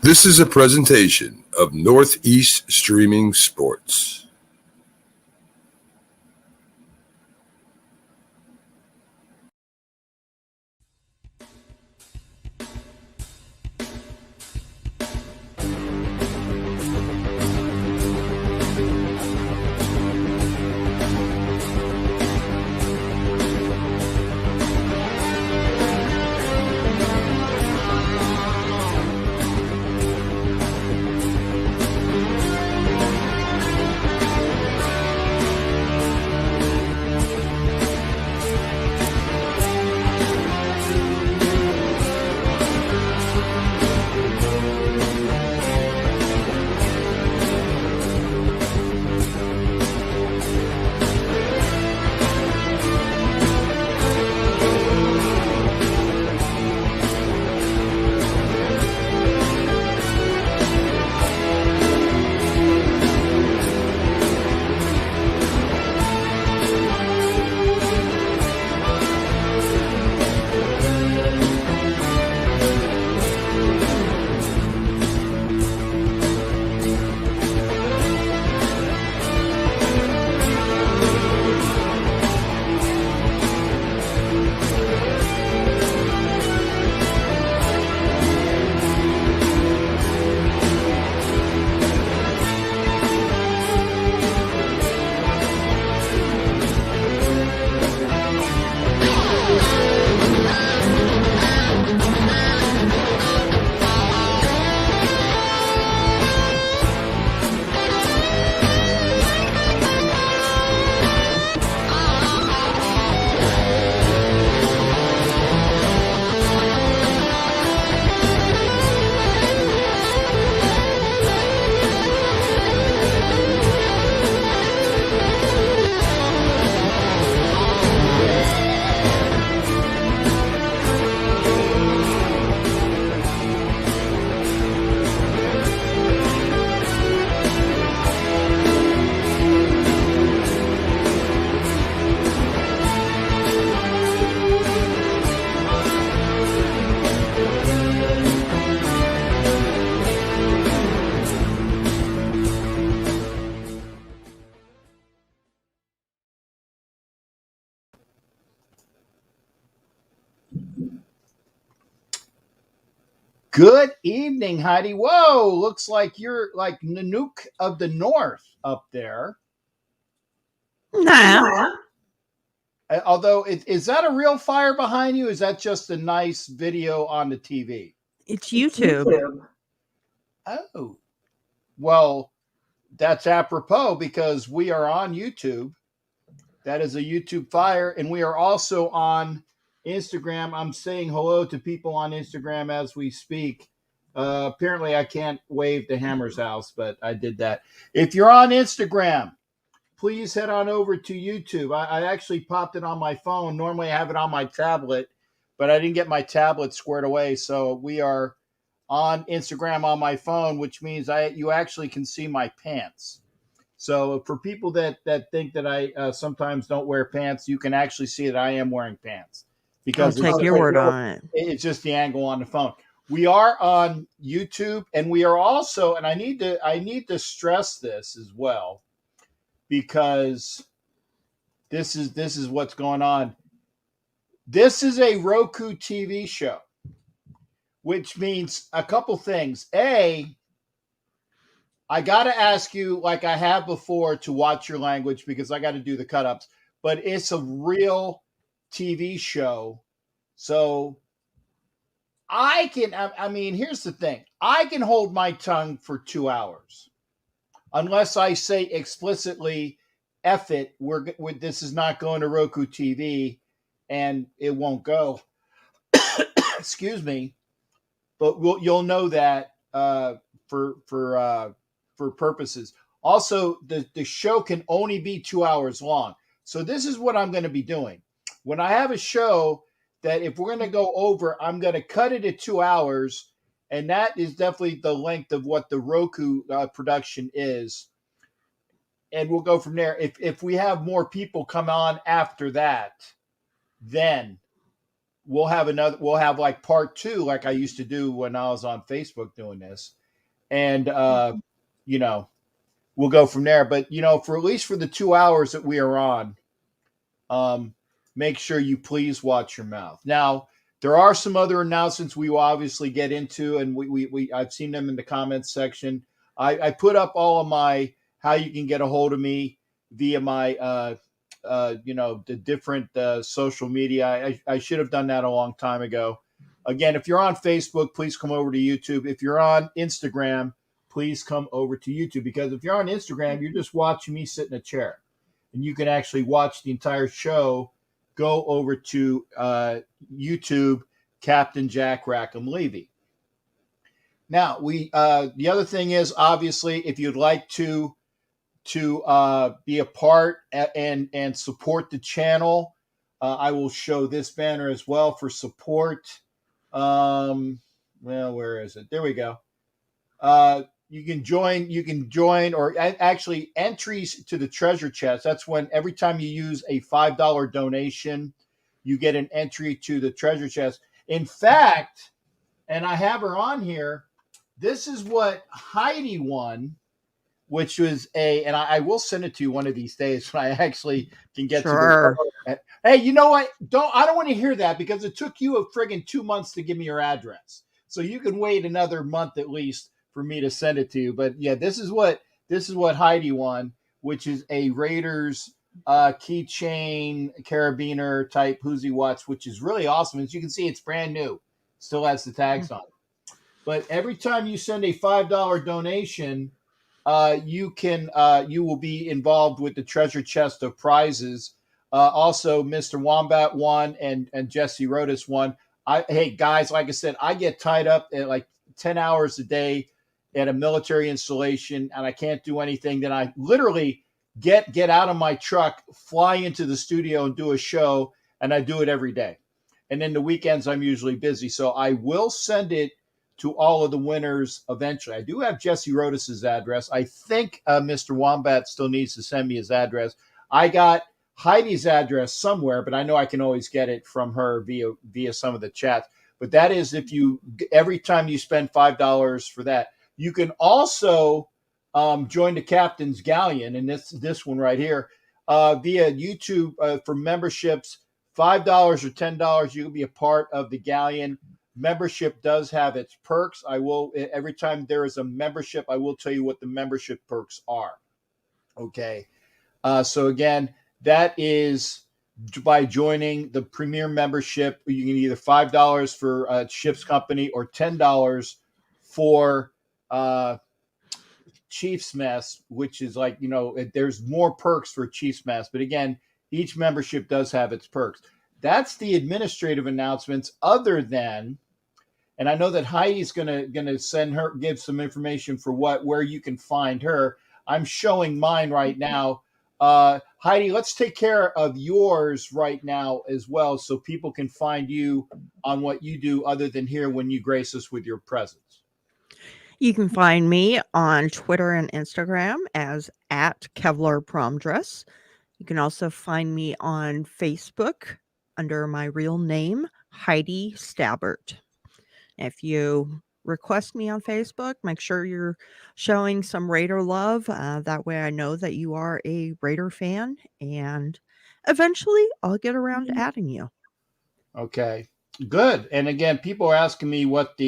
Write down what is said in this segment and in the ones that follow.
This is a presentation of Northeast Streaming Sports. Good evening, Heidi. Whoa, looks like you're like Nanook of the North up there. Nah. Although, is that a real fire behind you? Is that just a nice video on the TV? It's YouTube. Oh, well, that's apropos because we are on YouTube. That is a YouTube fire. And we are also on Instagram. I'm saying hello to people on Instagram as we speak. Apparently, I can't wave to Hammer's house, but I did that. If you're on Instagram, please head on over to YouTube. I actually popped it on my phone. Normally, I have it on my tablet, but I didn't get my tablet squared away. So we are on Instagram on my phone, which means you actually can see my pants. So for people that think that I sometimes don't wear pants, you can actually see that I am wearing pants. Because I'll take your word on it. It's just the angle on the phone. We are on YouTube, and we are also, and I need to stress this as well, because this is what's going on. This is a Roku TV show, which means a couple things. A, I got to ask you, like I have before, to watch your language because I got to do the cut-ups. But it's a real TV show. So I mean, here's the thing. I can hold my tongue for 2 hours. Unless I say explicitly, F it, this is not going to Roku TV, and it won't go. Excuse me. But you'll know that for purposes. Also, the show can only be 2 hours long. So this is what I'm going to be doing. When I have a show that if we're going to go over, I'm going to cut it at 2 hours. And that is definitely the length of what the Roku production is. And we'll go from there. If we have more people come on after that, then we'll have like part 2, like I used to do when I was on Facebook doing this. And, we'll go from there. But, for at least for the 2 hours that we are on, make sure you please watch your mouth. Now, there are some other announcements we will obviously get into, and I've seen them in the comments section. I put up all of my, how you can get a hold of me via my, the different social media. I should have done that a long time ago. Again, if you're on Facebook, please come over to YouTube. If you're on Instagram, please come over to YouTube, because if you're on Instagram, you're just watching me sit in a chair, and you can actually watch the entire show. Go over to YouTube, Captain Jack Rackham Levy. Now, the other thing is, obviously, if you'd like to be a part and support the channel, I will show this banner as well for support. Well, where is it? There we go. You can join, or actually entries to the treasure chest. That's when every time you use a $5 donation, you get an entry to the treasure chest. In fact, and I have her on here, this is what Heidi won, which was and I will send it to you one of these days when I actually can get to the. Hey, you know what? I don't want to hear that, because it took you a friggin' 2 months to give me your address. So you can wait another month at least for me to send it to you. But yeah, this is what Heidi won, which is a Raiders keychain carabiner type Who's watch, which is really awesome. As you can see, it's brand new, still has the tags on it. But every time you send a $5 donation, you will be involved with the treasure chest of prizes. Also, Mr. Wombat won, and Jesse Rodas won. Hey guys, like I said, I get tied up at like 10 hours a day at a military installation, and I can't do anything. Then I literally get out of my truck, fly into the studio, and do a show, and I do it every day. And then the weekends I'm usually busy, so I will send it to all of the winners eventually. I do have Jesse Rodas's address. I think Mr. Wombat still needs to send me his address. I got Heidi's address somewhere, but I know I can always get it from her via some of the chats. But that is every time you spend $5 for that. You can also join the Captain's Galleon, and this one right here, via YouTube for memberships, $5 or $10. You can be a part of the Galleon. Membership does have its perks. Every time there is a membership, I will tell you what the membership perks are. Okay. So again, that is by joining the premier membership. You can either $5 for Ship's Company or $10 for Chief's Mess, which is like, there's more perks for Chief's Mess. But again, each membership does have its perks. That's the administrative announcements, other than, and I know that Heidi's gonna give some information for where you can find her. I'm showing mine right now. Heidi, let's take care of yours right now as well, so people can find you on what you do other than here when you grace us with your presence. You can find me on Twitter and Instagram as @Kevlar Prom Dress. You can also find me on Facebook under my real name, Heidi Stabbert. If you request me on Facebook, make sure you're showing some Raider love. That way I know that you are a Raider fan, and eventually I'll get around to adding you. Okay, good. And again, people are asking me what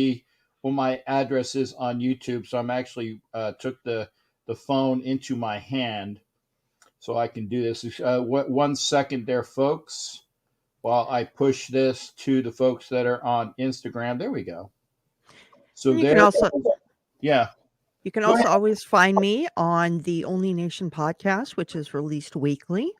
my address is on YouTube. So I'm actually took the phone into my hand so I can do this. 1 second there, folks, while I push this to the folks that are on Instagram. There we go. So you can also, yeah. You can also always find me on the Only Nation podcast, which is released weekly.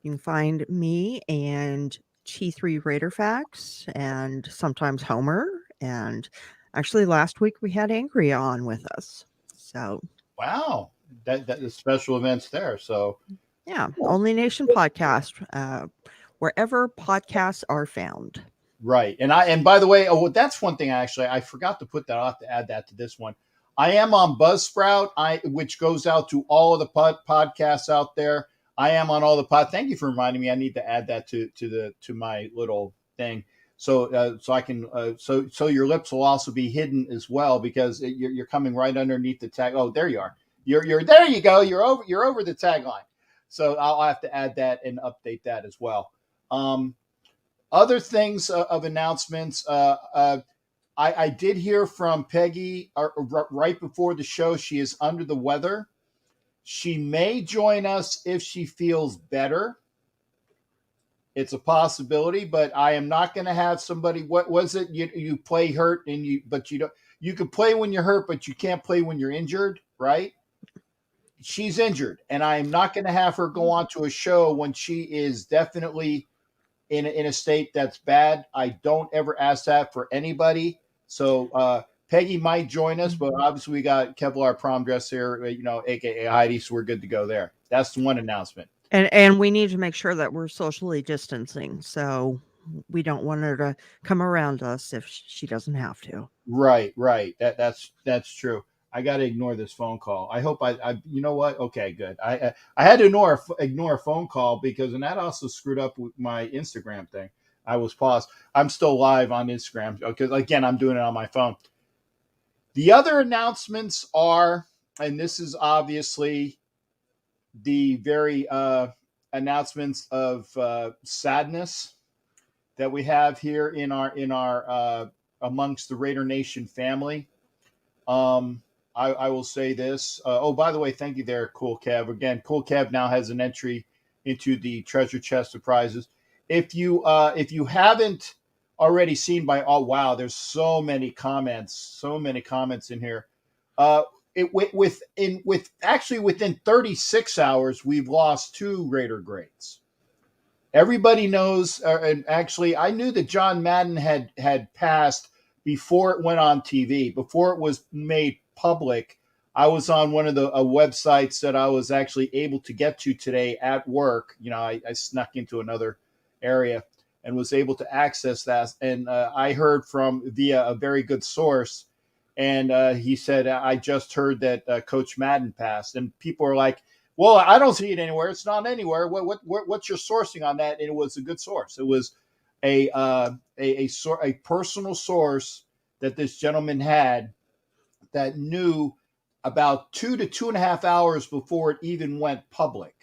You can find me and T3 Raider Facts and sometimes Homer. And actually last week we had Angry on with us. So wow, that is special events there. So yeah, Only Nation podcast, wherever podcasts are found. Right. And by the way, that's one thing I forgot to put that. I'll have to add that to this one. I am on Buzzsprout, which goes out to all of the podcasts out there. I am on all the thank you for reminding me. I need to add that to my little thing. So I can so your lips will also be hidden as well, because you're coming right underneath the tag. Oh, there you are. You're there. You go. You're over the tagline. So I'll have to add that and update that as well. Other things of announcements. I did hear from Peggy right before the show. She is under the weather. She may join us if she feels better. It's a possibility, but I am not going to have somebody. What was it? You play hurt but you don't. You can play when you're hurt, but you can't play when you're injured, right? She's injured, and I am not going to have her go on to a show when she is definitely in a state that's bad. I don't ever ask that for anybody. So Peggy might join us, but obviously we got Kevlar prom dress here, aka Heidi, so we're good to go there. That's the one announcement. And we need to make sure that we're socially distancing, so we don't want her to come around us if she doesn't have to. Right. That's true. I got to ignore this phone call. I hope I you know what? Okay, good. I had to ignore a phone call and that also screwed up with my Instagram thing. I was paused. I'm still live on Instagram because again, I'm doing it on my phone. The other announcements are, and this is obviously the very announcements of sadness that we have here in our amongst the Raider Nation family. I will say this. By the way, thank you there, Cool Kev. Again, Cool Kev now has an entry into the treasure chest of prizes. If you haven't already seen wow, there's so many comments in here. Within 36 hours, we've lost 2 Raider greats. Everybody knows, and actually, I knew that John Madden had passed before it went on TV, before it was made public. I was on one of the websites that I was actually able to get to today at work. I snuck into another area and was able to access that. And I heard via a very good source. And he said, I just heard that Coach Madden passed. And people are like, well, I don't see it anywhere. It's not anywhere. What's your sourcing on that? And it was a good source. It was a personal source that this gentleman had that knew about 2 to 2.5 hours before it even went public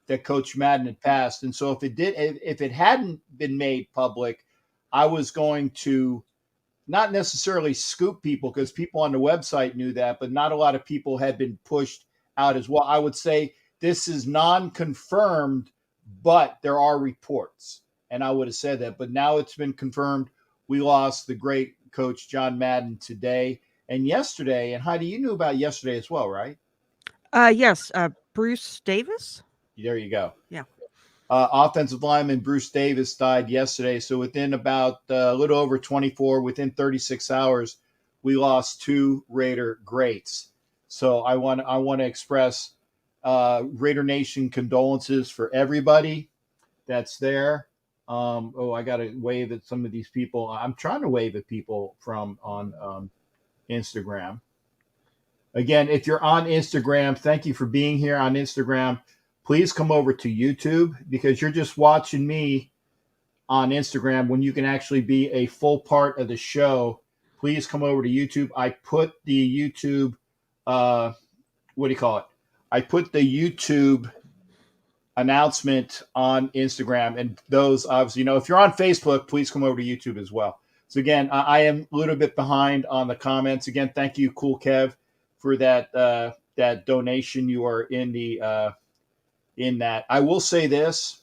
that Coach Madden had passed. And so if it hadn't been made public, I was going to not necessarily scoop people, because people on the website knew that, but not a lot of people had been pushed out as well. I would say this is non-confirmed, but there are reports. And I would have said that, but now it's been confirmed. We lost the great Coach John Madden today and yesterday. And Heidi, you knew about yesterday as well, right? Yes. Bruce Davis. There you go. Yeah. Offensive lineman Bruce Davis died yesterday. So within about a little over 24, within 36 hours, we lost 2 Raider greats. So I want to express Raider Nation condolences for everybody that's there. I got to wave at some of these people. I'm trying to wave at people on Instagram. Again, if you're on Instagram, thank you for being here on Instagram. Please come over to YouTube, because you're just watching me on Instagram when you can actually be a full part of the show. Please come over to YouTube. I put the YouTube, I put the YouTube announcement on Instagram, and those obviously, if you're on Facebook, please come over to YouTube as well. So again, I am a little bit behind on the comments. Again, thank you, Cool Kev, for that donation. You are in that. I will say this: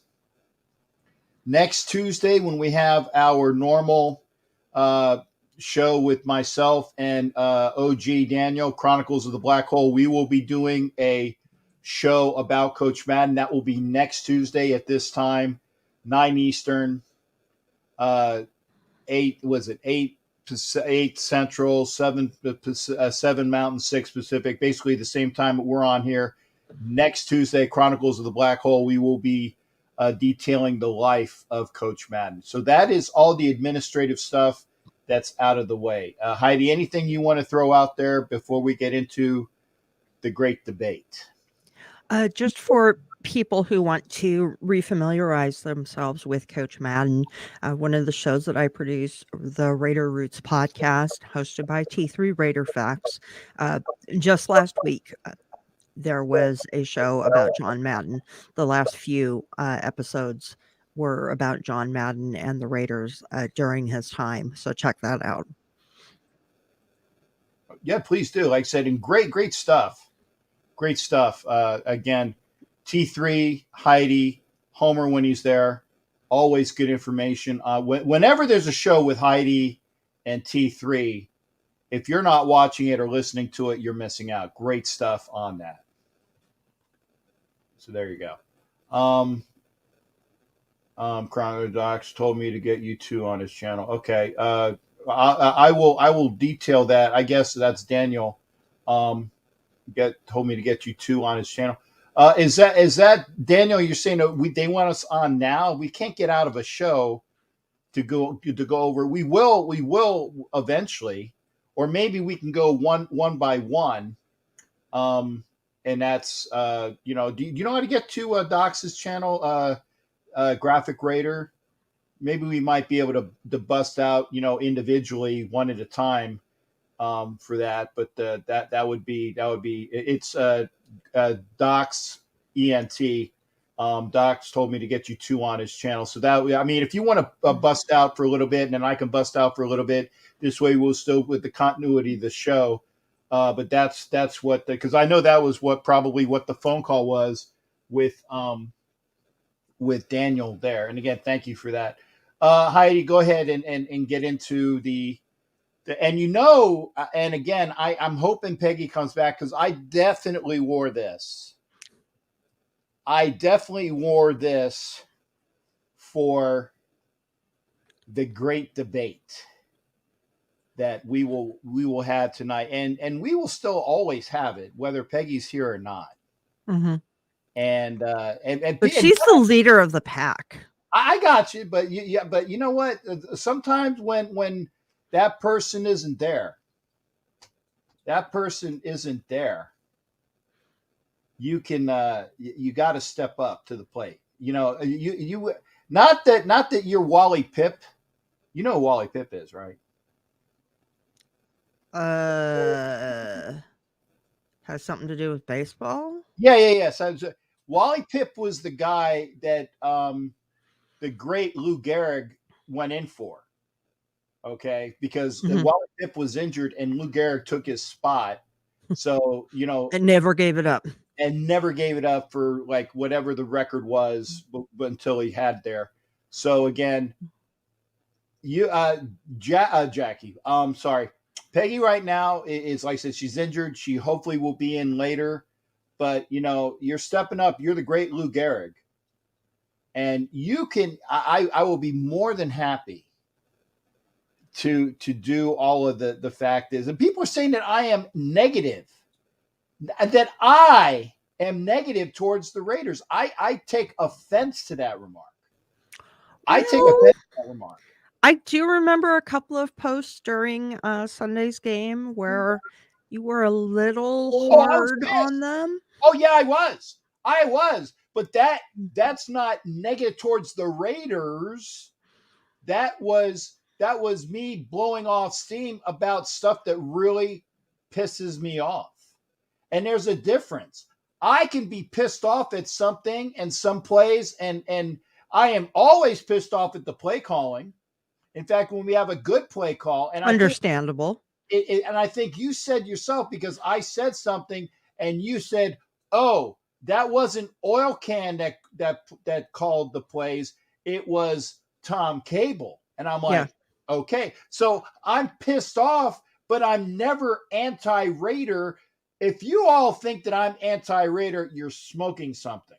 next Tuesday, when we have our normal show with myself and OG Daniel, Chronicles of the Black Hole, we will be doing a show about Coach Madden. That will be next Tuesday at this time, 9 Eastern, 8 Central, 7 Mountain, 6 Pacific, basically the same time that we're on here. Next Tuesday, Chronicles of the Black Hole, we will be detailing the life of Coach Madden. So that is all the administrative stuff that's out of the way. Heidi, anything you want to throw out there before we get into the great debate? Just for people who want to refamiliarize themselves with Coach Madden, one of the shows that I produce, the Raider Roots podcast, hosted by T3 Raider Facts, just last week, there was a show about John Madden. The last few episodes were about John Madden and the Raiders during his time. So check that out. Yeah, please do. Like I said, and great stuff. Great stuff. Again, T3, Heidi, Homer when he's there. Always good information. Whenever there's a show with Heidi and T3, if you're not watching it or listening to it, you're missing out. Great stuff on that. So there you go. Chronodox told me to get you two on his channel. Okay. I will detail that. I guess that's Daniel. Told me to get you two on his channel. Is that Daniel? You're saying they want us on now? We can't get out of a show to go over. We will eventually, or maybe we can go one by one. And that's do you know how to get to Dox's channel, Graphic Raider? Maybe we might be able to bust out individually one at a time for that, but that would be it's Docs ENT. Docs told me to get you two on his channel, so that if you want to bust out for a little bit, and then I can bust out for a little bit. This way, we'll still with the continuity of the show. But that's what because I know that was probably what the phone call was with Daniel there. And again, thank you for that. Heidi, go ahead and get into the and and again, I'm hoping Peggy comes back because I definitely wore this. I definitely wore this for the great debate that we will have tonight, and we will still always have it, whether Peggy's here or not. Mm-hmm. But she's the leader of the pack. I got you, but you know what? Sometimes when that person isn't there, you can you got to step up to the plate. You not that you're Wally Pipp. You know who Wally Pipp is, right? Has something to do with baseball? Yeah. So Wally Pipp was the guy that the great Lou Gehrig went in for. Okay, because Wally Pipp was injured and Lou Gehrig took his spot. So and never gave it up. And never gave it up for like whatever the record was until he had there. So again, Jackie, sorry. Peggy right now is like I said, she's injured. She hopefully will be in later, but you're stepping up. You're the great Lou Gehrig, and you can. I will be more than happy to do all of the fact is, and people are saying that I am negative, towards the Raiders. I take offense to that remark. I take offense to that remark. I do remember a couple of posts during Sunday's game where you were a little hard on them. Oh yeah, I was. But that's not negative towards the Raiders. That was me blowing off steam about stuff that really pisses me off. And there's a difference. I can be pissed off at something and some plays, and I am always pissed off at the play calling. In fact, when we have a good play call, and understandable, and I think you said yourself, because I said something and you said, "Oh, that wasn't Oil Can that called the plays; it was Tom Cable." And I'm like, "Okay." So I'm pissed off, but I'm never anti-Raider. If you all think that I'm anti-Raider, you're smoking something.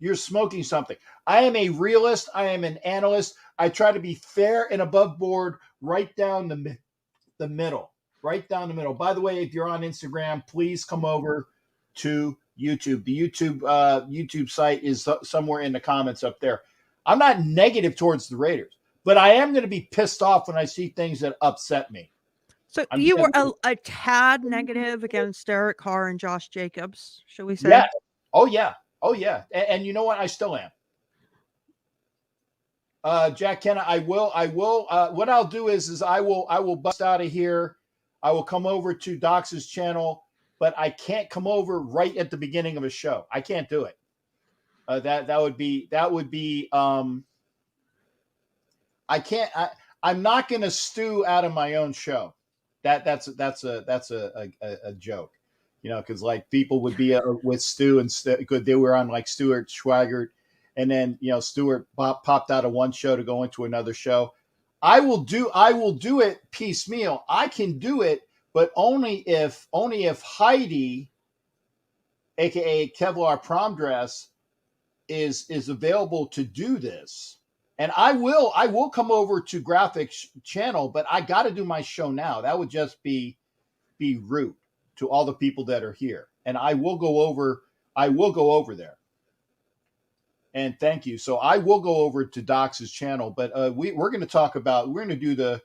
You're smoking something. I am a realist. I am an analyst. I try to be fair and above board, right down the middle. Right down the middle. By the way, if you're on Instagram, please come over to YouTube. The YouTube site is somewhere in the comments up there. I'm not negative towards the Raiders, but I am going to be pissed off when I see things that upset me. So you were a tad negative against Derek Carr and Josh Jacobs, shall we say? Yeah. Oh, yeah. Oh yeah, and you know what? I still am. Jack Kenna, I will. What I'll do is I will bust out of here. I will come over to Dox's channel, but I can't come over right at the beginning of a show. I can't do it. That would be. I can't. I'm not going to stew out of my own show. That's a joke, you know, because like people would be with Stu and they were on like Stuart Schwaggart, and then you know Stuart popped out of one show to go into another show. I will do it piecemeal. I can do it, but only if Heidi, aka Kevlar Prom Dress, is available to do this. And I will come over to Graphics channel, but I got to do my show now. That would just be rude to all the people that are here. And I will go over there. And thank you. So I will go over to Dox's channel, but we're going to talk about, we're going to do the,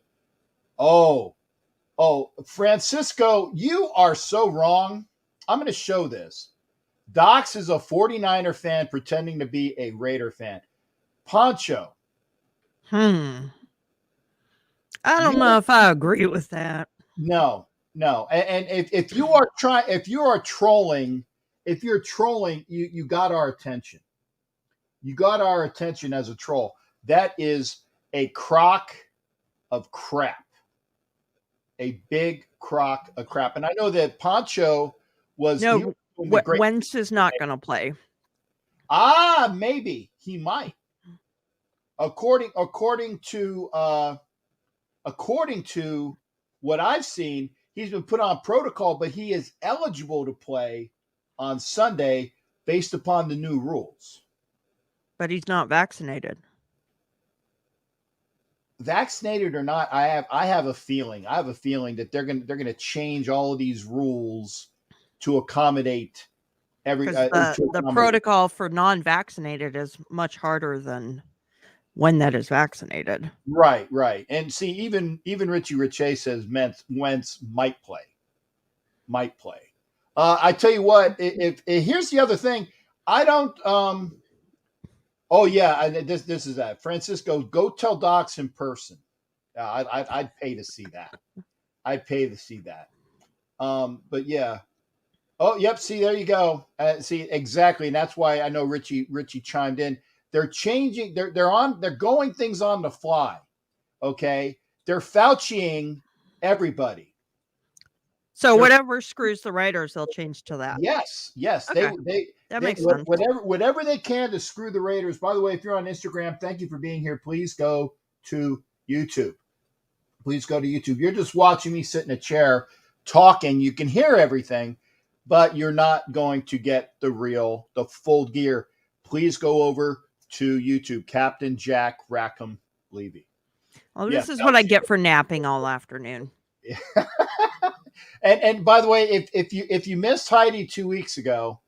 Francisco, you are so wrong. I'm going to show this. Dox is a 49er fan pretending to be a Raider fan. Poncho. I don't know if I agree with that. No. And if you are trolling, you got our attention. You got our attention as a troll. That is a crock of crap. A big crock of crap. And I know that Poncho was Wenches is not going to play. Maybe he might. According to what I've seen, he's been put on protocol, but he is eligible to play on Sunday based upon the new rules. But he's not vaccinated. Vaccinated or not, I have a feeling. I have a feeling that they're gonna change all of these rules to accommodate the protocol for non-vaccinated is much harder than when that is vaccinated. Right. And see, even Richie Riche says Wentz might play. I tell you what, if here's the other thing, I don't. This is that. Francisco, go tell Dox in person. I'd pay to see that. But yeah. Oh, yep. See, there you go. See, exactly, and that's why I know Richie chimed in. They're changing. They're going things on the fly. Okay, they're Fauciing everybody. So whatever screws the Raiders, they'll change to that. Yes. Okay. That makes sense. Whatever they can to screw the Raiders. By the way, if you're on Instagram, thank you for being here. Please go to YouTube. You're just watching me sit in a chair talking. You can hear everything, but you're not going to get the full gear. Please go over to YouTube, Captain Jack Rackham Levy. Well, this is what I get for napping all afternoon. And by the way, if you missed Heidi 2 weeks ago,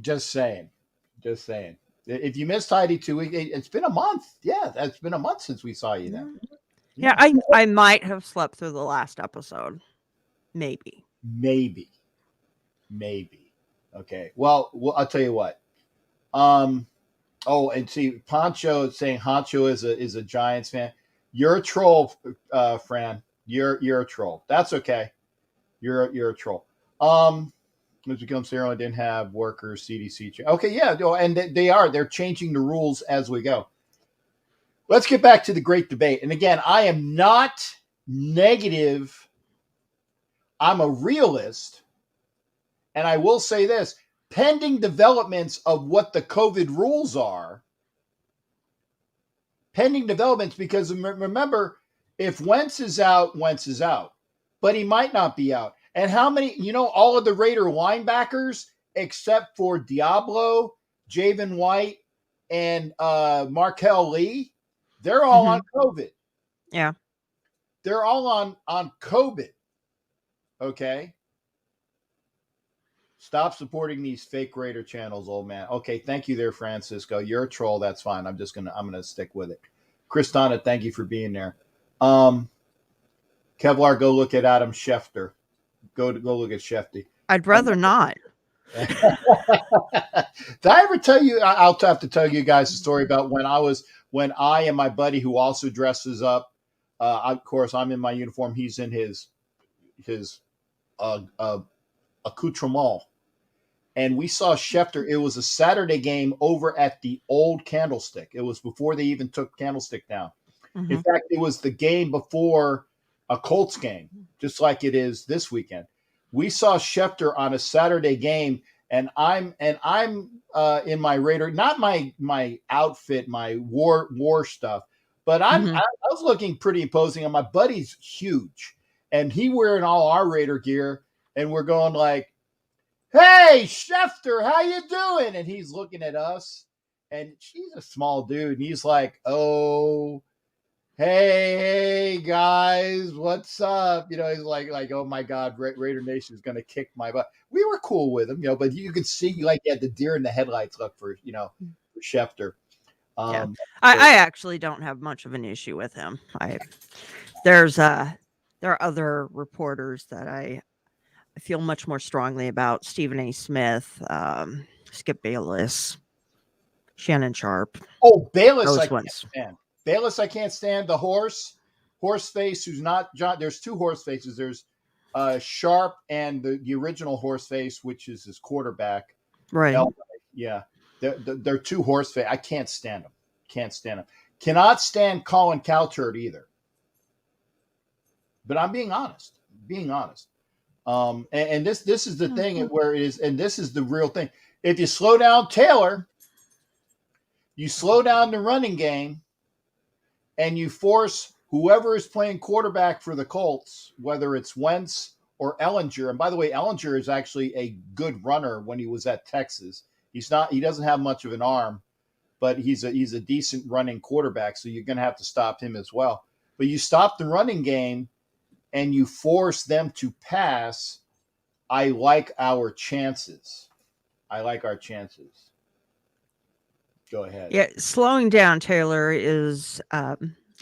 just saying. If you missed Heidi 2 weeks, it's been a month. Yeah, it's been a month since we saw you then. Yeah, I might have slept through the last episode. Maybe. Okay. Well, I'll tell you what. And see, Poncho is saying Honcho is a Giants fan. You're a troll, Fran. You're a troll. That's okay. You're a troll. It's become Sarah didn't have workers CDC. Okay, yeah, and they're changing the rules as we go. Let's get back to the great debate. And again, I am not negative. I'm a realist. And I will say this, pending developments of what the COVID rules are, because remember, if Wentz is out, but he might not be out. And how many, all of the Raider linebackers, except for Diablo, Javen White, and Markel Lee, they're all on COVID. Yeah. They're all on COVID. Okay. Stop supporting these fake Raider channels, old man. Okay, thank you there, Francisco. You're a troll. That's fine. I'm gonna stick with it. Kristana, thank you for being there. Kevlar, go look at Adam Schefter. Go look at Shefty. I'd rather not. Did I ever tell you? I'll have to tell you guys a story about when I and my buddy who also dresses up. Of course, I'm in my uniform. He's in his accoutrement, and we saw Schefter. It was a Saturday game over at the old Candlestick. It was before they even took Candlestick down. Mm-hmm. In fact, it was the game before a Colts game, just like it is this weekend. We saw Schefter on a Saturday game, and I'm in my Raider, not my outfit, my war stuff, but I was looking pretty imposing. And my buddy's huge, and he wearing all our Raider gear, and we're going like, "Hey, Schefter, how you doing?" And he's looking at us, and she's a small dude, and he's like, "Oh, hey guys, what's up?" He's like, "Oh my God, Raider Nation is going to kick my butt." We were cool with him, but you could see like he had the deer in the headlights look for Schefter. Yeah, I actually don't have much of an issue with him. There are other reporters that I feel much more strongly about: Stephen A. Smith, Skip Bayless, Shannon Sharp. Oh, Bayless, those I ones. can't stand. Bayless, I can't stand. The horse face who's not John. There's two horse faces. There's Sharp and the original horse face, which is his quarterback. Right. Yeah. They're two horse face. I can't stand them. Can't stand them. Cannot stand Colin Cowherd either. But I'm being honest. And this is the thing where it is, and this is the real thing. If you slow down Taylor, you slow down the running game, and you force whoever is playing quarterback for the Colts, whether it's Wentz or Ellinger. And by the way, Ellinger is actually a good runner when he was at Texas. He doesn't have much of an arm, but he's a decent running quarterback. So you're going to have to stop him as well. But you stop the running game and you force them to pass. I like our chances. Go ahead. Yeah, slowing down Taylor is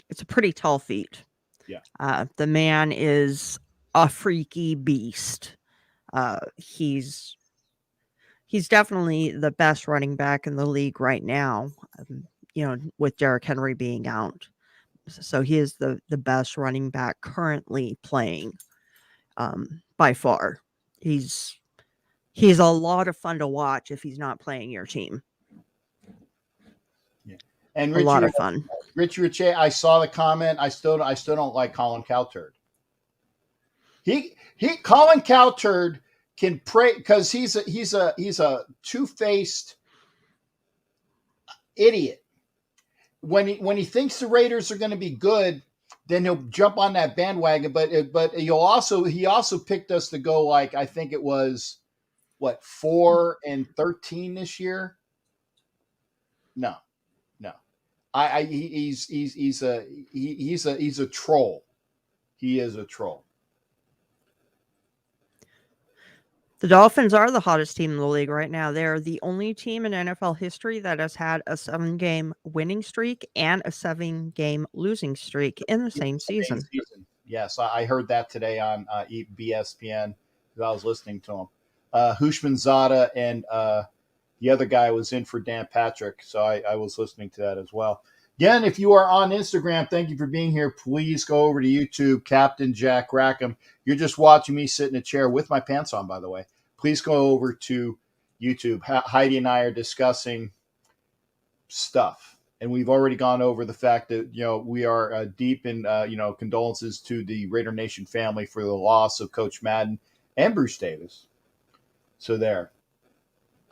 it's a pretty tall feat. Yeah. The man is a freaky beast. He's definitely the best running back in the league right now. With Derrick Henry being out, so he is the best running back currently playing, by far. He's a lot of fun to watch if he's not playing your team. And a lot of fun. Richie, I saw the comment. I still don't like Colin Cowherd. Colin Cowherd can pray because he's a two-faced idiot. When he thinks the Raiders are going to be good, then he'll jump on that bandwagon. But he also picked us to go, like, I think it was 4-13 this year. No. He's a troll. He is a troll. The Dolphins are the hottest team in the league right now. They're the only team in NFL history that has had a 7-game winning streak and a 7-game losing streak in the same season. Yes, I heard that today on BSPN because I was listening to him. Hushman Zada and the other guy was in for Dan Patrick, so I was listening to that as well. Again, if you are on Instagram, thank you for being here. Please go over to YouTube, Captain Jack Rackham. You're just watching me sit in a chair with my pants on, by the way. Please go over to YouTube. Heidi and I are discussing stuff, and we've already gone over the fact that we are deep in condolences to the Raider Nation family for the loss of Coach Madden and Bruce Davis. So there.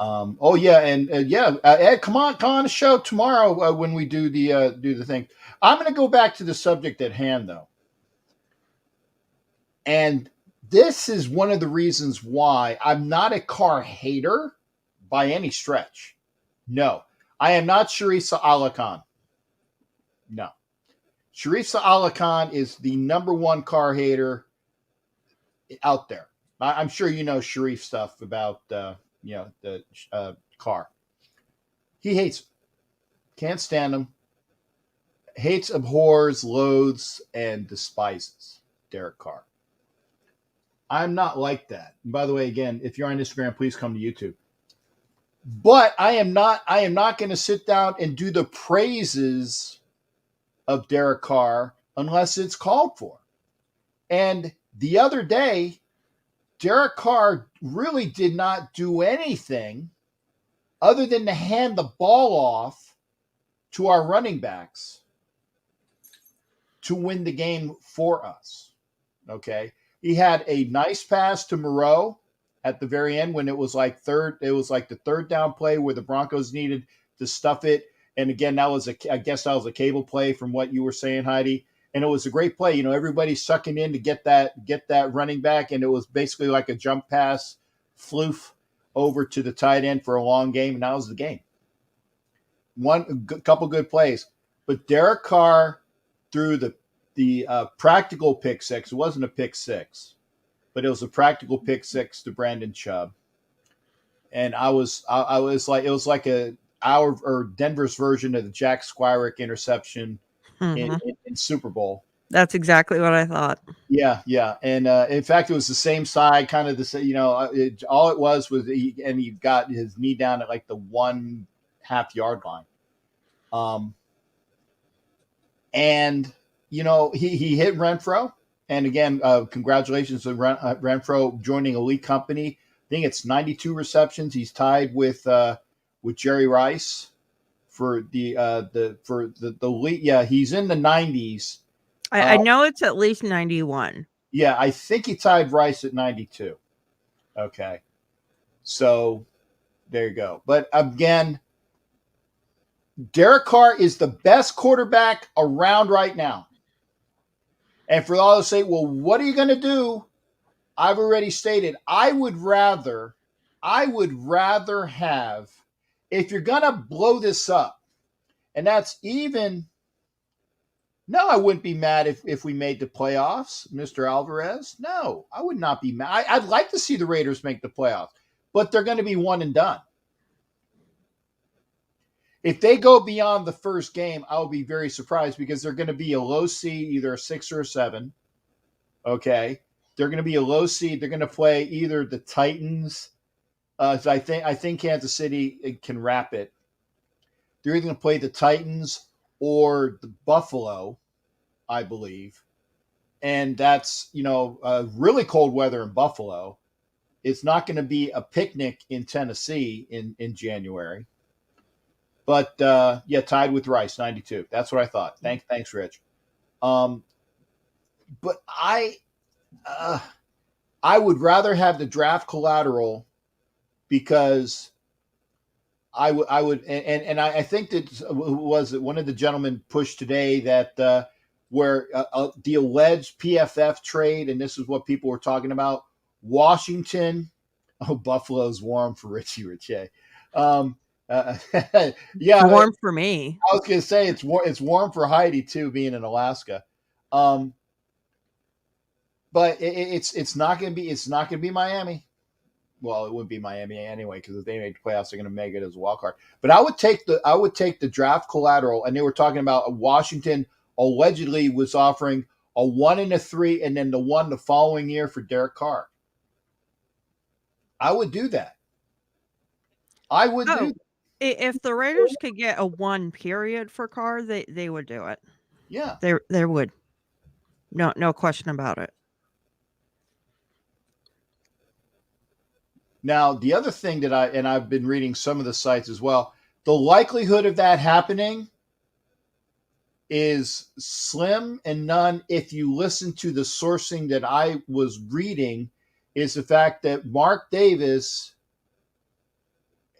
Ed, come on the show tomorrow when we do the thing. I'm going to go back to the subject at hand, though. And this is one of the reasons why I'm not a Carr hater by any stretch. No, I am not Sharif Allah Khan. No. Sharif Allah Khan is the number one Carr hater out there. I'm sure you know Sharif stuff about the Carr. He hates him. Can't stand him. Hates, abhors, loathes, and despises Derek Carr. I'm not like that. And by the way, again, if you're on Instagram, please come to YouTube. But I am not going to sit down and do the praises of Derek Carr unless it's called for. And the other day, Derek Carr really did not do anything other than to hand the ball off to our running backs to win the game for us. Okay. He had a nice pass to Moreau at the very end when it was like the third down play where the Broncos needed to stuff it. And again, I guess that was a cable play from what you were saying, Heidi. And it was a great play. You know, everybody's sucking in to get that running back. And it was basically like a jump pass floof over to the tight end for a long game. And that was the game. Couple good plays. But Derek Carr threw the practical pick six. It wasn't a pick six, but it was a practical pick six to Brandon Chubb. And I was like, it was like Denver's version of the Jack Squirick interception in Super Bowl. That's exactly what I thought. Yeah. And in fact, it was the same side, kind of the same, you know, all it was he got his knee down at like the 1.5 yard line. And, you know, he hit Renfro. And again, congratulations to Renfro joining elite company. I think it's 92 receptions. He's tied with Jerry Rice for the elite. Yeah, he's in the 90s. I know it's at least 91. Yeah, I think he tied Rice at 92. Okay. So there you go. But again, Derek Carr is the best quarterback around right now. And for all to say, well, what are you going to do? I've already stated, I would rather have, if you're going to blow this up, and that's even, no, I wouldn't be mad if we made the playoffs, Mr. Alvarez. No, I would not be mad. I'd like to see the Raiders make the playoffs, but they're going to be one and done. If they go beyond the first game, I'll be very surprised because they're going to be a low seed, either a 6 or a 7. Okay. They're going to be a low seed. They're going to play either the Titans. I think Kansas City can wrap it. They're either going to play the Titans or the Buffalo, I believe. And that's, you know, really cold weather in Buffalo. It's not going to be a picnic in Tennessee in January. But, yeah, tied with Rice, 92. That's what I thought. Thanks, Rich. But I would rather have the draft collateral because I would, and I think that was one of the gentlemen pushed today that where the alleged PFF trade, and this is what people were talking about, Washington. Oh, Buffalo's warm for Richie Richey. Yeah, warm for me. I was going to say it's warm for Heidi too, being in Alaska. But it's not going to be Miami. Well, it wouldn't be Miami anyway because if they make the playoffs, they're going to make it as a wild card. But I would take the draft collateral, and they were talking about Washington allegedly was offering a 1 and a 3, and then the 1 the following year for Derek Carr. I would do that. I would do that. If the Raiders could get a 1 period for Carr, they would do it. Yeah. They would. No question about it. Now, the other thing that I've been reading some of the sites as well, the likelihood of that happening is slim and none if you listen to the sourcing that I was reading, is the fact that Mark Davis,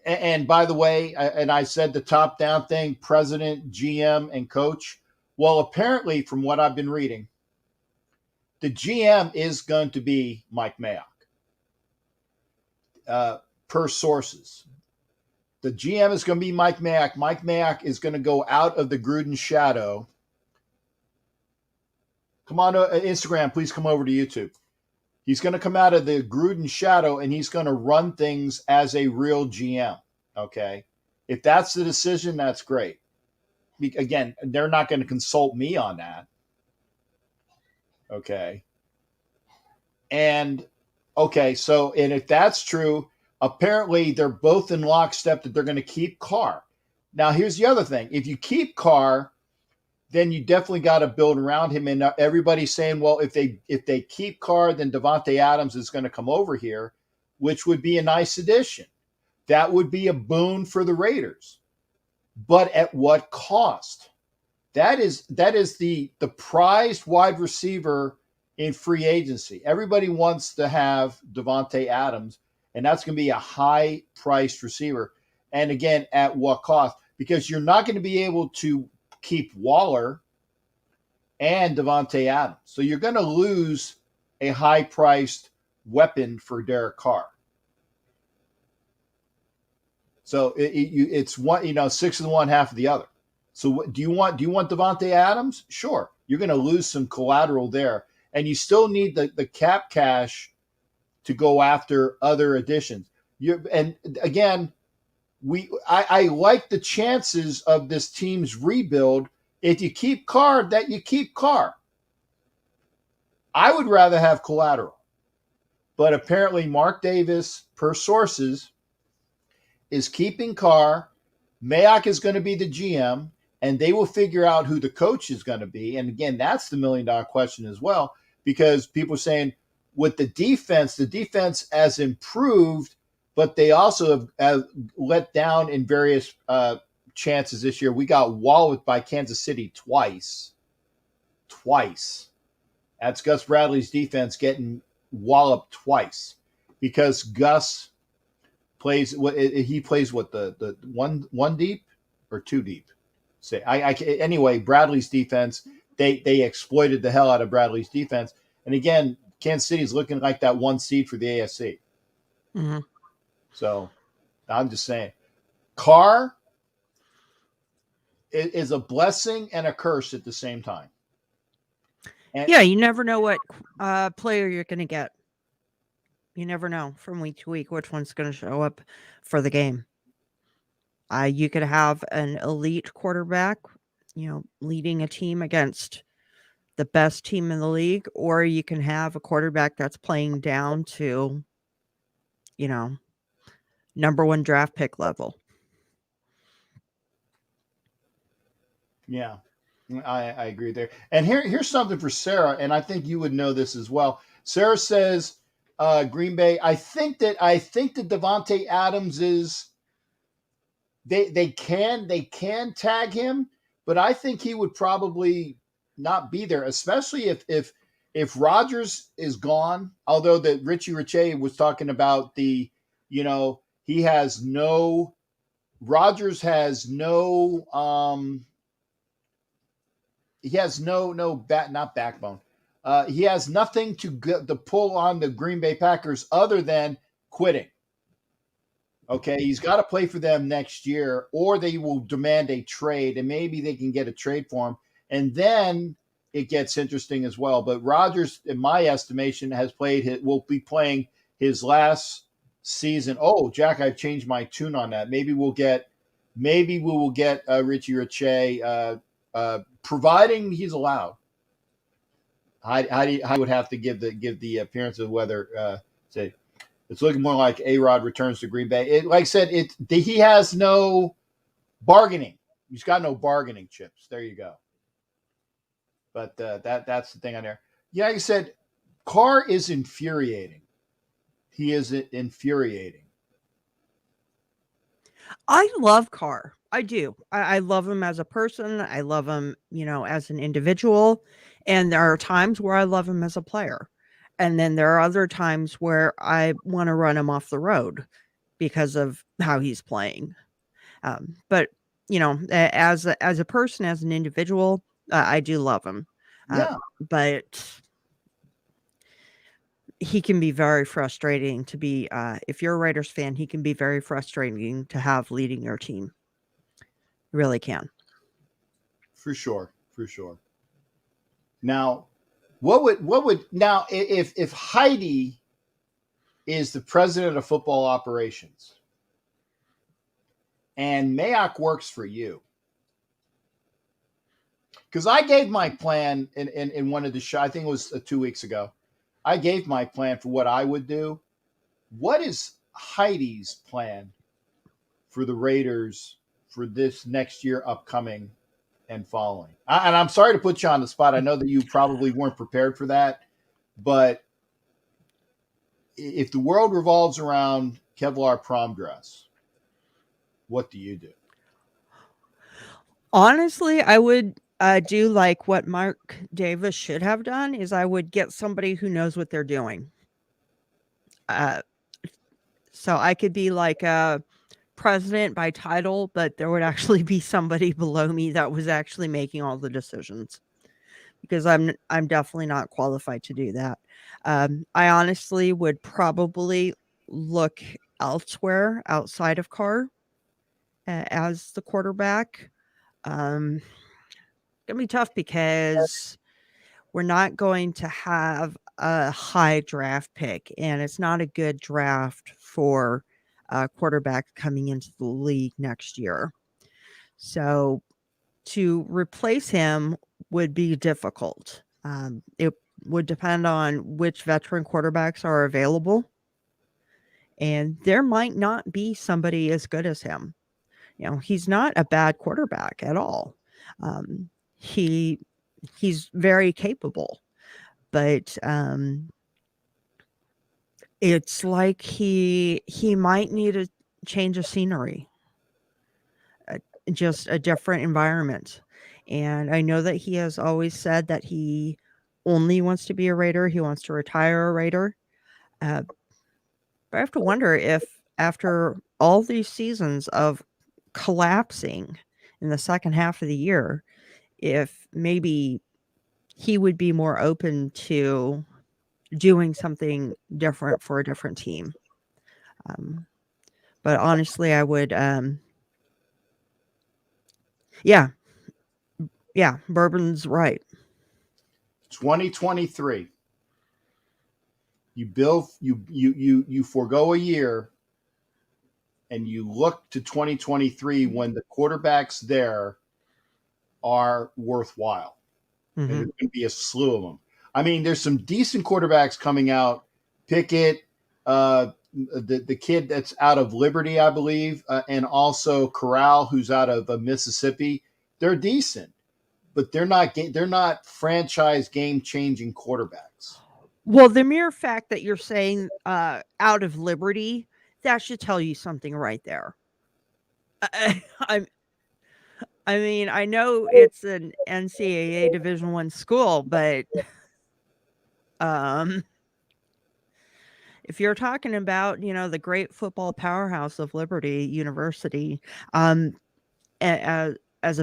and by the way, I said the top-down thing, president, GM, and coach. Well, apparently, from what I've been reading, the GM is going to be Mike Mayock, per sources. The GM is going to be Mike Mayock. Mike Mayock is going to go out of the Gruden shadow. Come on to Instagram. Please come over to YouTube. He's going to come out of the Gruden shadow, and he's going to run things as a real GM, okay? If that's the decision, that's great. Again, they're not going to consult me on that, okay? And Okay, so and if that's true, apparently they're both in lockstep that they're going to keep Carr. Now, here's the other thing: if you keep Carr, then you definitely got to build around him. And everybody's saying, well, if they keep Carr, then Devontae Adams is going to come over here, which would be a nice addition. That would be a boon for the Raiders, but at what cost? That is the prized wide receiver in free agency. Everybody wants to have Devontae Adams, and that's going to be a high-priced receiver. And again, at what cost? Because you're not going to be able to keep Waller and Devontae Adams. So you're going to lose a high-priced weapon for Derek Carr. So it's one, 6 of the one, half of the other. So do you want Devontae Adams? Sure. You're going to lose some collateral there. And you still need the cap cash to go after other additions. And again, I like the chances of this team's rebuild. If you keep Carr, that you keep Carr. I would rather have collateral. But apparently Mark Davis, per sources, is keeping Carr. Mayock is going to be the GM, and they will figure out who the coach is going to be. And again, that's the million-dollar question as well, because people are saying with the defense has improved, but they also have let down in various chances this year. We got walloped by Kansas City twice. That's Gus Bradley's defense getting walloped twice because Gus plays the one deep or two deep. Say anyway, Bradley's defense, they exploited the hell out of Bradley's defense. And again, Kansas City's looking like that one seed for the AFC. Mm-hmm. So I'm just saying, Carr is a blessing and a curse at the same time. And yeah, you never know what player you're going to get. You never know from week to week which one's going to show up for the game. You could have an elite quarterback, leading a team against the best team in the league, or you can have a quarterback that's playing down to, number one draft pick level. Yeah, I agree there. And here's something for Sarah, and I think you would know this as well. Sarah says, Green Bay. I think that Devontae Adams is. They can tag him, but I think he would probably not be there, especially if Rodgers is gone. Although that Richie Riche was talking about he has no. Rodgers has no. He has not backbone. He has nothing to pull on the Green Bay Packers other than quitting. Okay, he's got to play for them next year, or they will demand a trade, and maybe they can get a trade for him. And then it gets interesting as well. But Rodgers, in my estimation, will be playing his last season. Oh, Jack, I've changed my tune on that. Maybe we will get Richie Riche, providing he's allowed. I would have to give the appearance of whether say. It's looking more like A-Rod returns to Green Bay. Like I said, he has no bargaining. He's got no bargaining chips. There you go. But that's the thing on there. Yeah, like I said, Carr is infuriating. He is infuriating. I love Carr. I do. I love him as a person. I love him, as an individual. And there are times where I love him as a player. And then there are other times where I want to run him off the road because of how he's playing. But as a person, as an individual, I do love him. Yeah. But he can be very frustrating to be. If you're a Raiders fan, he can be very frustrating to have leading your team. He really can. For sure. Now. What would now if Heidi is the president of football operations and Mayock works for you? Because I gave my plan in one of the show, I think it was 2 weeks ago. I gave my plan for what I would do. What is Heidi's plan for the Raiders for this next year upcoming and following? And I'm sorry to put you on the spot. I know that you probably weren't prepared for that, but if the world revolves around Kevlar prom dress, what do you do? Honestly, I would do like what Mark Davis should have done is I would get somebody who knows what they're doing. So I could be like a president by title, but there would actually be somebody below me that was actually making all the decisions, because I'm definitely not qualified to do that. I honestly would probably look elsewhere outside of Carr as the quarterback. Gonna be tough because we're not going to have a high draft pick, and it's not a good draft for a quarterback coming into the league next year. So to replace him would be difficult. It would depend on which veteran quarterbacks are available, and there might not be somebody as good as him. He's not a bad quarterback at all. He's very capable, but it's like he might need a change of scenery, just a different environment. And I know that he has always said that he only wants to be a Raider. He wants to retire a Raider. But I have to wonder if after all these seasons of collapsing in the second half of the year, if maybe he would be more open to doing something different for a different team. But honestly, I would, yeah, Bourbon's right. 2023. You forego a year and you look to 2023 when the quarterbacks there are worthwhile. And there's going to be a slew of them. I mean, there's some decent quarterbacks coming out. Pickett, the kid that's out of Liberty, I believe, and also Corral, who's out of Mississippi. They're decent, but they're not franchise game-changing quarterbacks. Well, the mere fact that you're saying out of Liberty, that should tell you something right there. I mean, I know it's an NCAA Division I school, but if you're talking about, the great football powerhouse of Liberty University, as a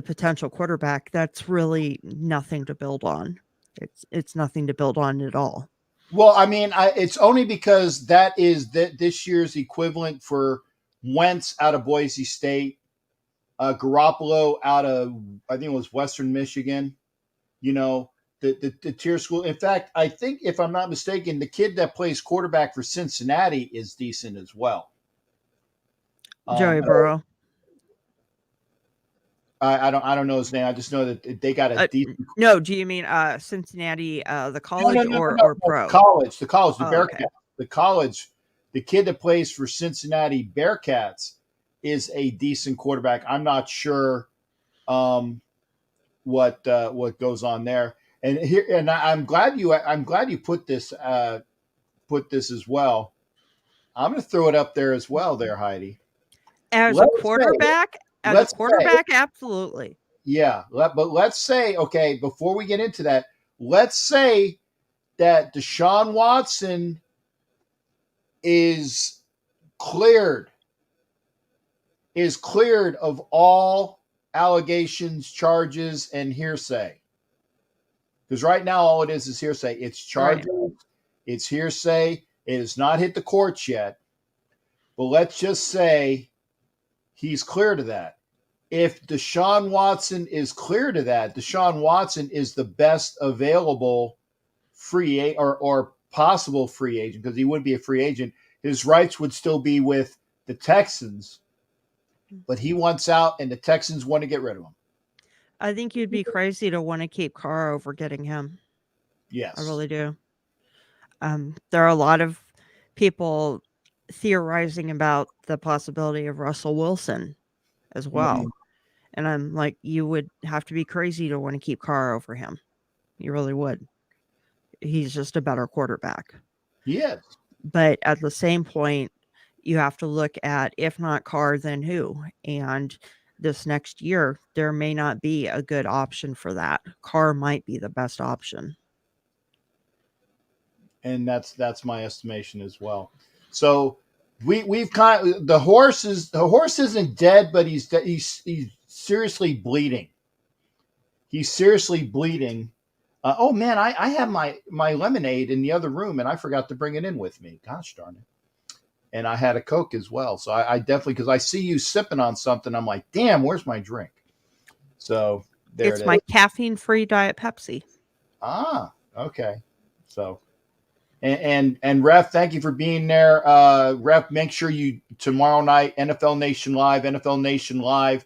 potential quarterback, that's really nothing to build on. It's nothing to build on at all. Well, I mean, it's only because that is this year's equivalent for Wentz out of Boise State, Garoppolo out of, I think it was Western Michigan, the tier school. In fact, I think, if I'm not mistaken, the kid that plays quarterback for Cincinnati is decent as well. Joey Burrow. I don't know his name. I just know that they got a decent. No, do you mean Cincinnati, the college or pro? The college, the Bearcats. Okay. The college, the kid that plays for Cincinnati Bearcats is a decent quarterback. I'm not sure what goes on there. And here, and I'm glad you put this as well. I'm going to throw it up there as well, there, Heidi. As a quarterback, absolutely. Yeah, but let's say, okay, before we get into that, let's say that Deshaun Watson is cleared of all allegations, charges, and hearsay. Because right now, all it is hearsay. It's charges, right. It's hearsay. It has not hit the courts yet. But let's just say he's cleared of that. If Deshaun Watson is cleared of that, Deshaun Watson is the best available free or possible free agent, because he wouldn't be a free agent. His rights would still be with the Texans, but he wants out, and the Texans want to get rid of him. I think you'd be crazy to want to keep Carr over getting him. Yes. I really do. There are a lot of people theorizing about the possibility of Russell Wilson as well. Mhm. And I'm like, you would have to be crazy to want to keep Carr over him. You really would. He's just a better quarterback. He is. But at the same point, you have to look at, if not Carr, then who? And this next year, there may not be a good option for that. Carr might be the best option. And that's my estimation as well. So we've kind of, the horse isn't dead, but he's seriously bleeding. He's seriously bleeding. Oh man, I have my lemonade in the other room and I forgot to bring it in with me. Gosh darn it. And I had a Coke as well. So I definitely, because I see you sipping on something, I'm like, damn, where's my drink? So there It's it is. my caffeine-free Diet Pepsi. Ah, okay. So and Ref, thank you for being there. Ref, make sure you tomorrow night, NFL Nation Live,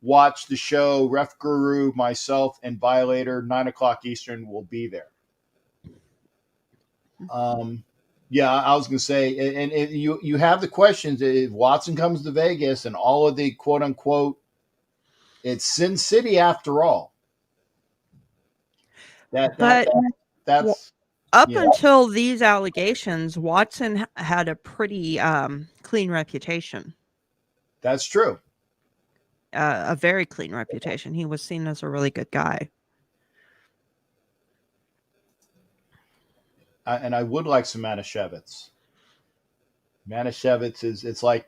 watch the show. Ref Guru, myself, and Violator, 9:00 Eastern will be there. Yeah, I was gonna say, and you have the questions. If Watson comes to Vegas and all of the quote unquote, it's Sin City after all. That's up yeah. until these allegations, Watson had a pretty clean reputation. That's true. A very clean reputation. He was seen as a really good guy. And I would like some Manischewitz. Manischewitz it's like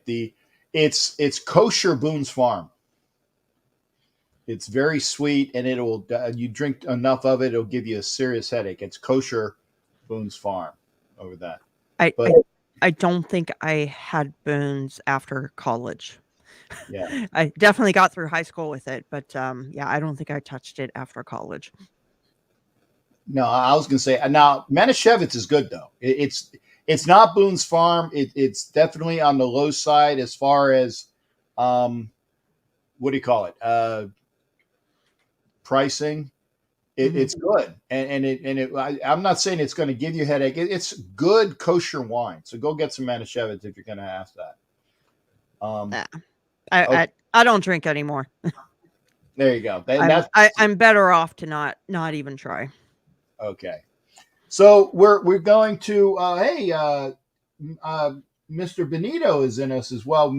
it's kosher Boone's Farm. It's very sweet, and it'll you drink enough of it, it'll give you a serious headache. It's kosher Boone's Farm over that. I don't think I had Boone's after college. Yeah, I definitely got through high school with it, but yeah, I don't think I touched it after college. no, I was gonna say now Manischewitz is good though. It's not Boone's Farm. It's definitely on the low side as far as what do you call it? Pricing. It's good, I'm not saying it's going to give you a headache. It's good kosher wine, so go get some Manischewitz if you're going to ask that. I don't drink anymore. There you go. I'm better off to not even try. Okay, so we're going to Mr. Benito is in us as well.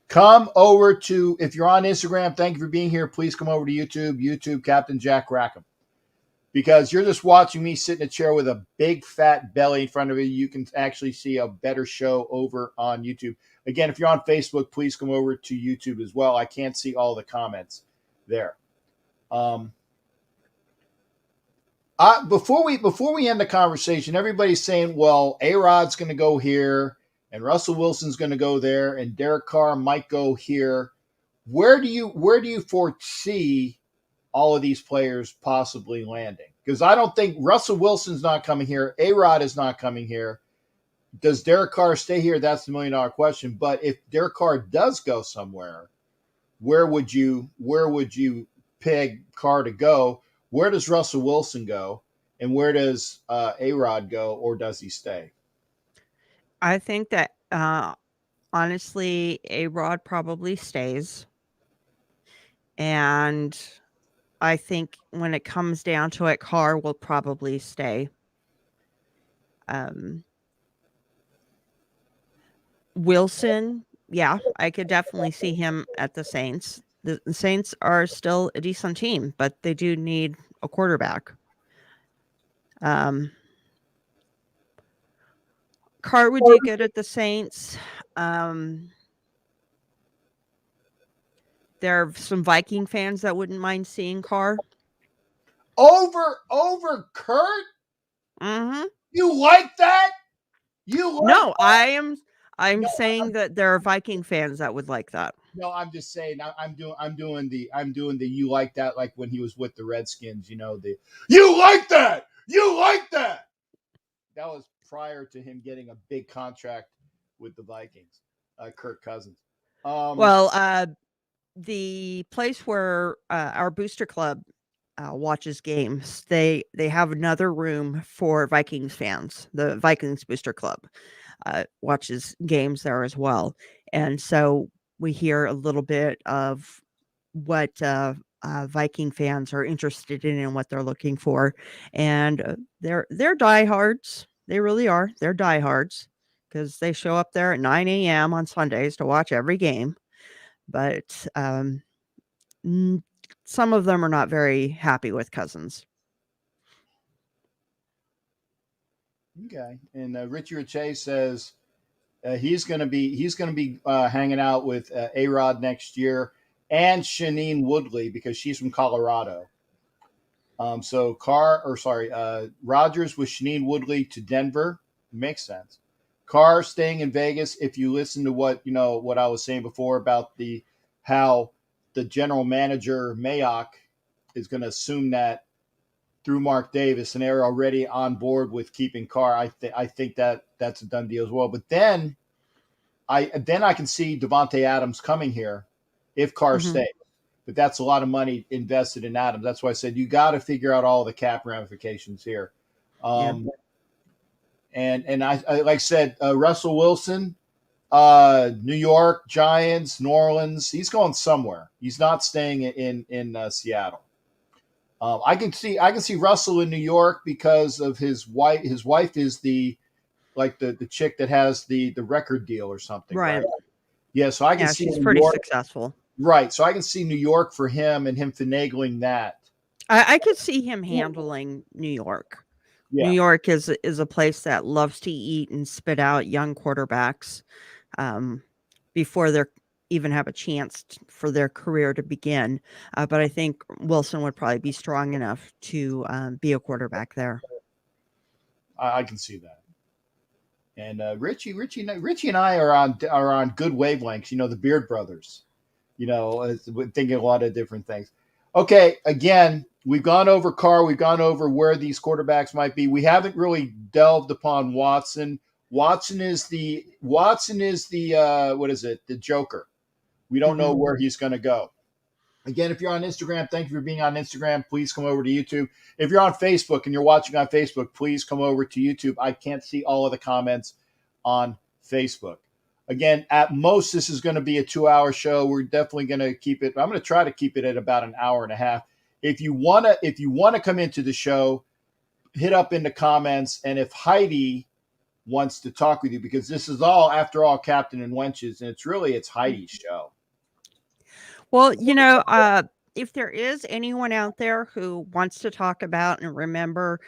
Come over to, if you're on Instagram, thank you for being here. Please come over to YouTube, Captain Jack Rackham. Because you're just watching me sit in a chair with a big fat belly in front of you. You can actually see a better show over on YouTube. Again, if you're on Facebook, please come over to YouTube as well. I can't see all the comments there. Before we end the conversation, everybody's saying, well, A-Rod's going to go here, and Russell Wilson's going to go there, and Derek Carr might go here. Where do you foresee all of these players possibly landing? Because I don't think Russell Wilson's not coming here. A-Rod is not coming here. Does Derek Carr stay here? That's the $1 million question. But if Derek Carr does go somewhere, where would you peg Carr to go? Where does Russell Wilson go? And where does A-Rod go, or does he stay? I think that honestly, A-Rod probably stays. And I think when it comes down to it, Carr will probably stay. Wilson, yeah, I could definitely see him at the Saints. The Saints are still a decent team, but they do need a quarterback. Carr would do good at the Saints. There are some Viking fans that wouldn't mind seeing Carr over Kurt. Mm-hmm. You like that? No, that? I'm saying that there are Viking fans that would like that. No, I'm just saying. I'm doing the you like that, like when he was with the Redskins. You know, the you like that. That was prior to him getting a big contract with the Vikings. Kirk Cousins. Well, the place where our booster club watches games, they have another room for Vikings fans. The Vikings Booster Club watches games there as well, and so we hear a little bit of what Viking fans are interested in and what they're looking for, and they're diehards. They really are. They're diehards because they show up there at 9 a.m. on Sundays to watch every game. But some of them are not very happy with Cousins. Okay, and Richie Riche says he's going to be hanging out with A-Rod next year and Shailene Woodley because she's from Colorado. So Rodgers with Shailene Woodley to Denver makes sense. Carr staying in Vegas. If you listen to what I was saying before about how the general manager Mayock is going to assume that through Mark Davis, and they're already on board with keeping Carr. I think that's a done deal as well. But then I can see Devontae Adams coming here if Carr stays. But that's a lot of money invested in Adams. That's why I said you got to figure out all the cap ramifications here. And I like I said, Russell Wilson, New York Giants, New Orleans. He's going somewhere. He's not staying in Seattle. I can see Russell in New York because of his wife. His wife is the chick that has the record deal or something. Right. Yeah. So I can see she's pretty successful. Right. So I can see New York for him and him finagling that. I could see him handling New York. Yeah. New York is a place that loves to eat and spit out young quarterbacks before they're even have a chance for their career to begin. But I think Wilson would probably be strong enough to be a quarterback there. I can see that. And Richie and I are on good wavelengths. The Beard Brothers. Thinking a lot of different things. Okay, again, we've gone over Carr. We've gone over where these quarterbacks might be. We haven't really delved upon Watson. Watson is the what is it? The Joker. We don't know where he's going to go. Again, if you're on Instagram, thank you for being on Instagram. Please come over to YouTube. If you're on Facebook and you're watching on Facebook, please come over to YouTube. I can't see all of the comments on Facebook. Again, at most, this is going to be a 2-hour show. We're definitely going to keep it. I'm going to try to keep it at about an hour and a half. If you want to come into the show, hit up in the comments. And if Heidi wants to talk with you, because this is all, after all, Captain and Wenches, and it's Heidi's show. Well, if there is anyone out there who wants to talk about and remember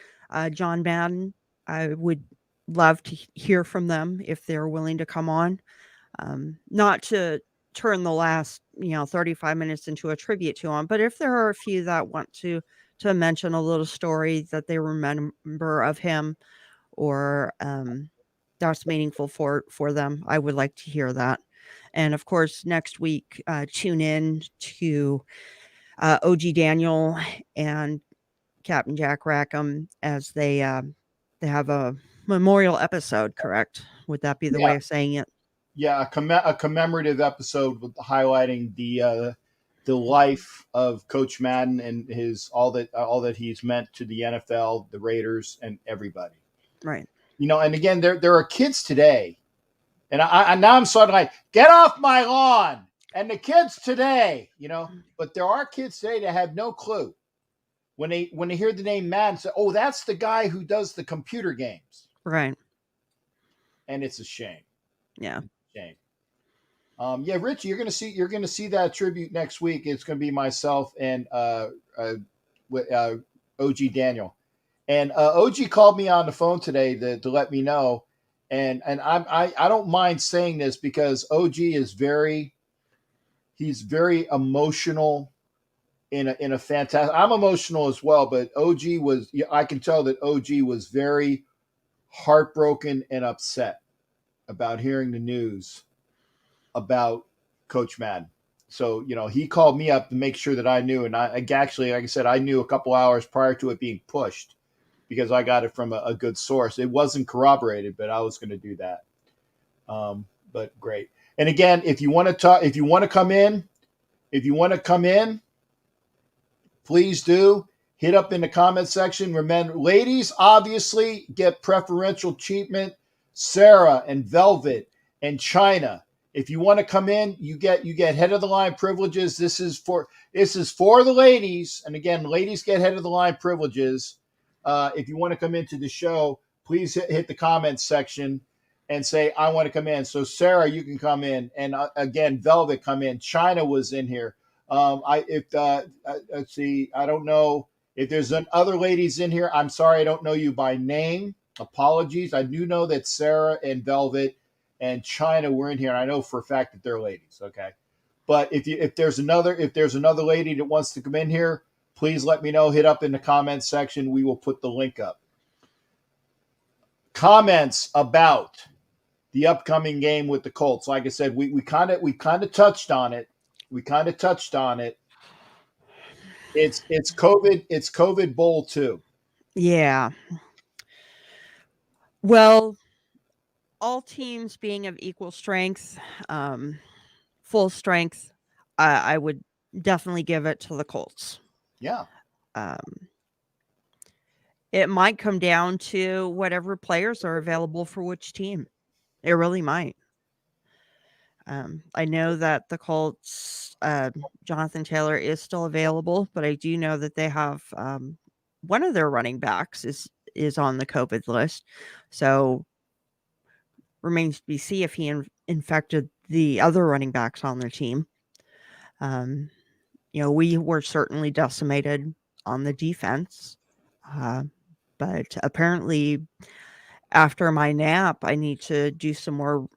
John Madden, I would love to hear from them if they're willing to come on. Not to turn the last 35 minutes into a tribute to him, but if there are a few that want to mention a little story that they remember of him, or that's meaningful for them, I would like to hear that. And of course, next week, tune in to OG Daniel and Captain Jack Rackham as they have a memorial episode, correct? Would that be the way of saying it? Yeah, a commemorative episode with highlighting the life of Coach Madden and his all that he's meant to the NFL, the Raiders, and everybody. Right. And again, there are kids today, and I now I'm sort of like, get off my lawn. And the kids today, but there are kids today that have no clue when they hear the name Madden, say, oh, that's the guy who does the computer games. Right. And it's a shame. Yeah. Shame. Richie, you're gonna see that tribute next week. It's gonna be myself and OG Daniel. And OG called me on the phone today to let me know. And I don't mind saying this because OG is he's very emotional in a fantastic. I'm emotional as well, but I can tell that OG was very heartbroken and upset about hearing the news about Coach Madden. So, he called me up to make sure that I knew. And I actually, like I said, I knew a couple hours prior to it being pushed because I got it from a good source. It wasn't corroborated, but I was going to do that. But great. And again, if you want to come in, please do. hit up in the comment section. Remember, ladies obviously get preferential treatment. Sarah and Velvet and China. If you want to come in, you get head of the line privileges. This is for the ladies. And again, ladies get head of the line privileges. If you want to come into the show, please hit the comments section and say, I want to come in. So Sarah, you can come in. And again, Velvet, come in. China was in here. Let's see, I don't know if there's other ladies in here. I'm sorry, I don't know you by name. Apologies. I do know that Sarah and Velvet and China were in here. And I know for a fact that they're ladies. Okay. But if there's another lady that wants to come in here, please let me know. Hit up in the comments section. We will put the link up. Comments about the upcoming game with the Colts. Like I said, we kind of touched on it. It's COVID Bowl 2. Yeah. Well, all teams being of equal strength, full strength, I would definitely give it to the Colts. Yeah. It might come down to whatever players are available for which team. It really might. I know that the Colts, Jonathan Taylor is still available, but I do know that they have one of their running backs is on the COVID list. So remains to be seen if he infected the other running backs on their team. We were certainly decimated on the defense. But apparently after my nap, I need to do some more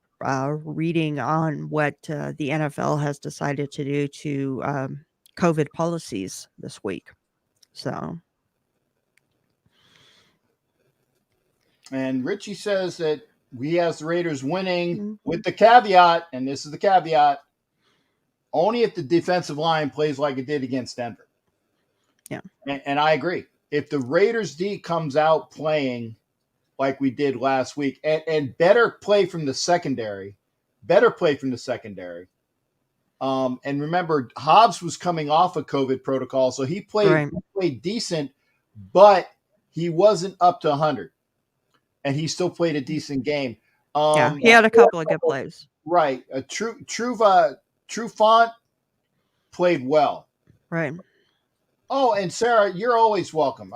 reading on what the NFL has decided to do to COVID policies this week. So. And Richie says that we has the Raiders winning with the caveat, and this is the caveat, only if the defensive line plays like it did against Denver. Yeah. And I agree. If the Raiders D comes out playing like we did last week and better play from the secondary. And remember, Hobbs was coming off a COVID protocol, so he played decent, but he wasn't up to 100. And he still played a decent game. He had a couple of good plays. Right. Trufant played well. Right. Oh, and Sarah, you're always welcome.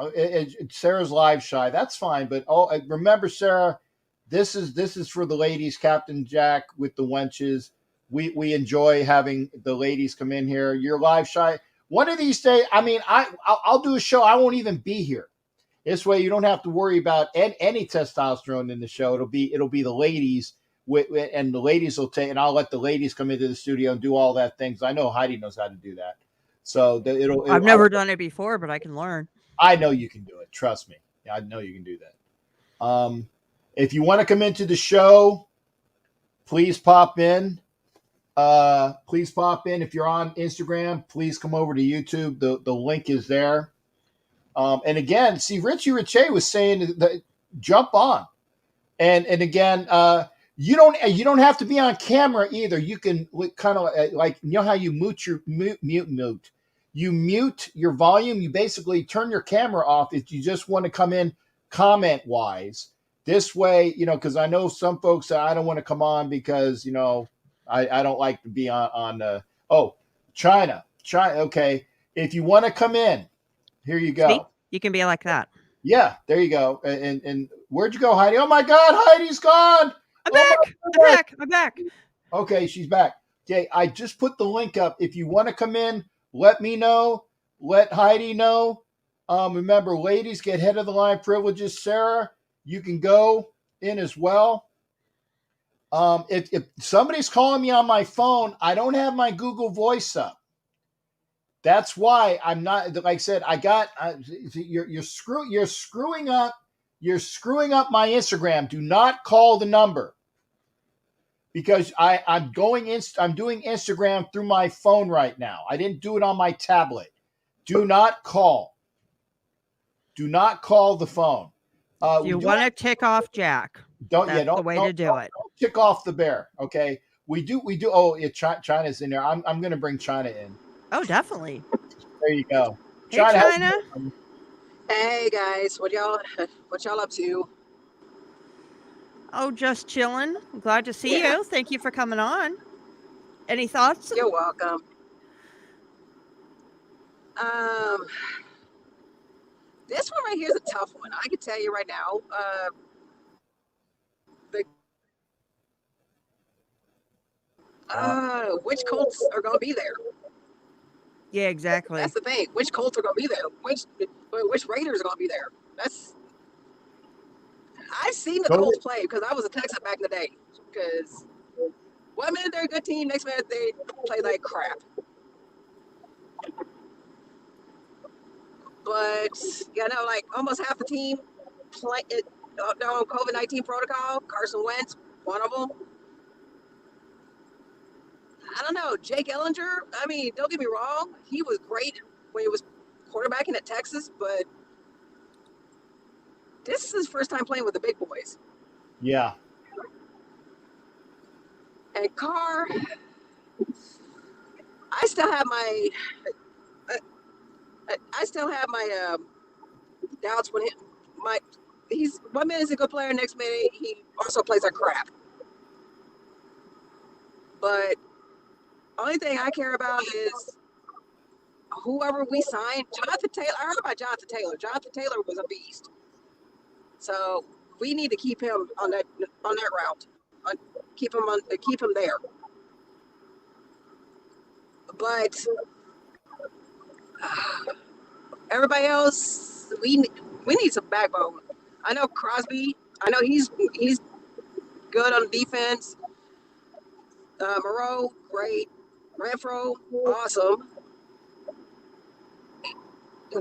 Sarah's live shy. That's fine. But remember, Sarah, this is for the ladies. Captain Jack with the Wenches. We enjoy having the ladies come in here. You're live shy. One of these days, I mean, I'll do a show. I won't even be here. This way, you don't have to worry about any testosterone in the show. It'll be the ladies, and the ladies will take. And I'll let the ladies come into the studio and do all that things. I know Heidi knows how to do that. So I've never done it before, but I can learn. I know you can do it. Trust me. I know you can do that. If you want to come into the show, please pop in. If you're on Instagram, please come over to YouTube. The link is there. And again, see, Richie was saying that jump on. And again, you don't have to be on camera either. You can kind of like, you know how you mute. You mute your volume. You basically turn your camera off if you just want to come in comment wise. This way, because I know some folks that I don't want to come on because, I don't like to be on China. Okay. If you want to come in, here you go. See? You can be like that. Yeah, there you go. And where'd you go, Heidi? Oh my God, Heidi's gone. I'm back. Okay, she's back. Okay, I just put the link up. If you want to come in, let me know. Let Heidi know. Remember, ladies get head of the line privileges. Sarah, you can go in as well. If somebody's calling me on my phone, I don't have my Google Voice up. That's why I'm not, like I said, you're screwing up my Instagram. Do not call the number because I'm doing Instagram through my phone right now. I didn't do it on my tablet. Do not call. Do not call the phone. You want to tick off Jack. That's the way to do it. Don't tick off the bear. Okay. We do. Oh, yeah, China's in there. I'm going to bring China in. Oh, definitely. There you go. Hey, China. Hey guys, what y'all up to? Oh, just chilling. Glad to see Yeah, you. Thank you for coming on. Any thoughts? you're welcome. Um, this one right here is a tough one. I can tell you right now. The which Colts are gonna be there? Yeah, exactly. That's the thing. Which Colts are gonna be there? Which Raiders are gonna be there? I seen the Colts play because I was a Texan back in the day. Because one minute they're a good team, next minute they play like crap. But like almost half the team play it on COVID-19 protocol. Carson Wentz, one of them. I don't know. Jake Ellinger, I mean, don't get me wrong. He was great when he was quarterbacking at Texas, but this is his first time playing with the big boys. Yeah. And Carr, I still have my doubts when he's 1 minute he's a good player, next minute he also plays like crap. But only thing I care about is whoever we sign. Jonathan Taylor. I heard about Jonathan Taylor. Jonathan Taylor was a beast. So we need to keep him on that route. Keep him there. But everybody else, we need some backbone. I know Crosby. I know he's good on defense. Moreau, great. Renfro, awesome.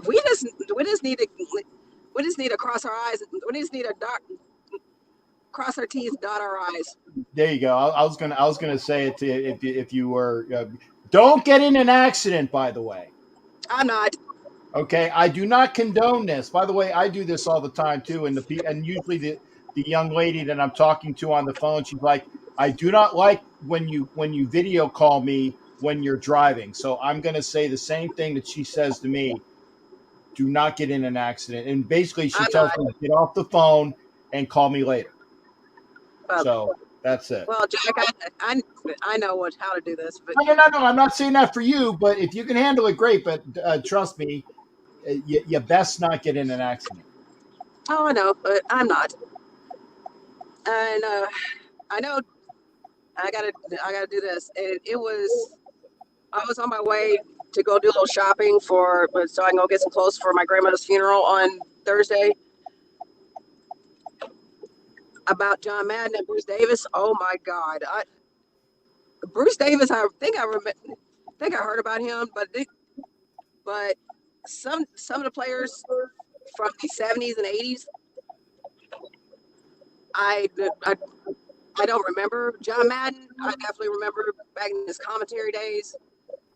We just need to cross our eyes. We just need to cross our T's, dot our I's. There you go. I was gonna say it to you if you were. Don't get in an accident, by the way. I'm not. Okay, I do not condone this. By the way, I do this all the time too, and usually the young lady that I'm talking to on the phone, she's like, I do not like when you video call me when you're driving. So I'm going to say the same thing that she says to me. Do not get in an accident. And basically she tells me to get off the phone and call me later. So that's it. Well, Jack, I know how to do this. But No, I'm not saying that for you, but if you can handle it, great. But trust me, you best not get in an accident. Oh, I know, but I'm not. And I know I gotta do this. And I was on my way to go do a little shopping so I can go get some clothes for my grandmother's funeral on Thursday. About John Madden and Bruce Davis. Oh my God, Bruce Davis. I think I heard about him, but some of the players from the 70s and 80s, I don't remember. John Madden, I definitely remember back in his commentary days.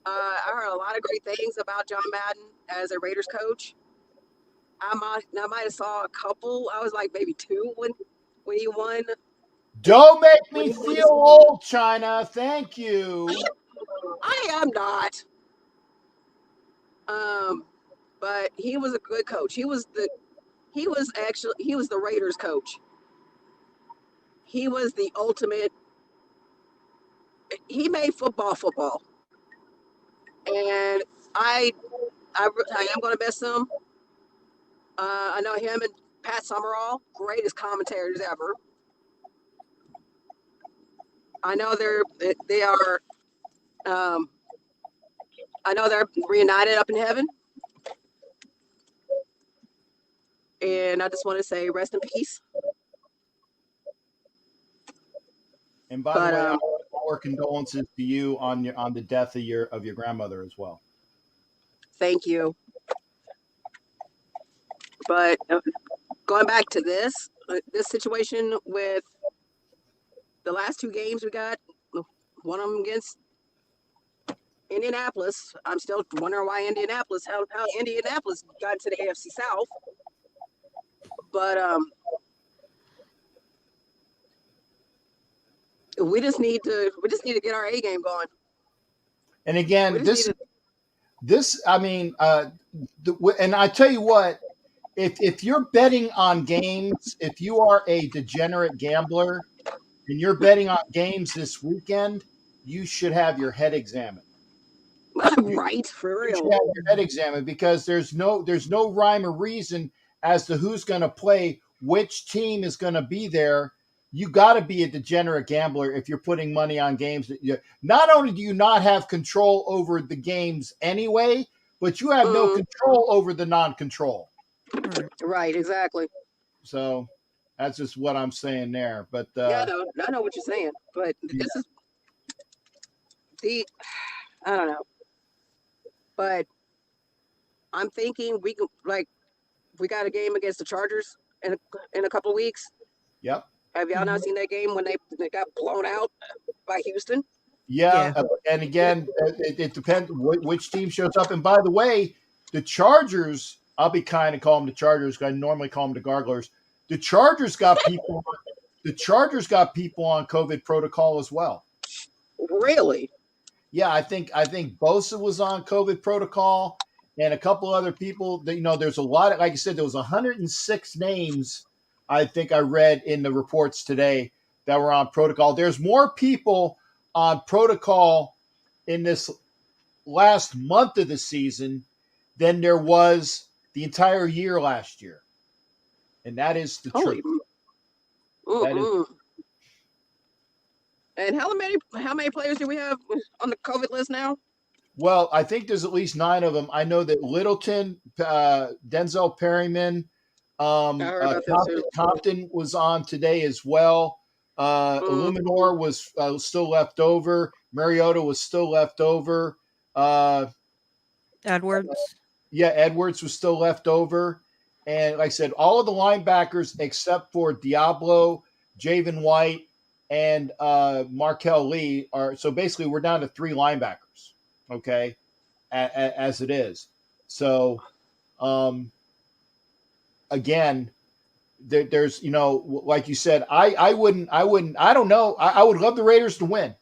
I heard a lot of great things about John Madden as a Raiders coach. I might have saw a couple. I was like maybe 2 when he won. Don't make me feel old, China. Thank you. I am not. But he was a good coach. He was the Raiders coach. He was the ultimate. He made football. And I am going to miss him. I know him and Pat Summerall, greatest commentators ever. I know they are. I know they're reunited up in heaven. And I just want to say, rest in peace. And by the way, our condolences to you on the death of your grandmother as well. Thank you. But going back to this situation with the last 2 games we got, one of them against Indianapolis. I'm still wondering why how Indianapolis got into the AFC South. But we just need to get our A game going. And again, and I tell you what, if you're betting on games, if you are a degenerate gambler and you're betting on games this weekend, you should have your head examined. Right, for You should real. have your head examined because there's no rhyme or reason as to who's going to play, which team is going to be there. You got to be a degenerate gambler if you're putting money on games that you. Not only do you not have control over the games anyway, but you have no control over the non-control. Right, exactly. So that's just what I'm saying there. But yeah, I know what you're saying, but this is I don't know. But I'm thinking we got a game against the Chargers in a couple of weeks. Yep. Have y'all not seen that game when they got blown out by Houston? Yeah. And again, it depends which team shows up. And by the way, the Chargers, I'll be kind and call them the Chargers because I normally call them the Garglers. The Chargers got people. The Chargers got people on COVID protocol as well. Really? Yeah, I think Bosa was on COVID protocol, and a couple other people. That, there's a lot of, like I said, there was 106 names. I think I read in the reports today that were on protocol. There's more people on protocol in this last month of the season than there was the entire year last year, and that is the truth. That is. And how many players do we have on the COVID list now? Well, I think there's at least 9 of them. I know that Littleton, Denzel Perryman, Compton was on today as well. Illuminor was still left over. Mariota was still left over. Edwards. Yeah, Edwards was still left over. And like I said, all of the linebackers except for Diablo, Javen White, and Markel Lee are. So basically, we're down to 3 linebackers, okay, as it is. So, again, there's, like you said, I wouldn't, I don't know. I would love the Raiders to win.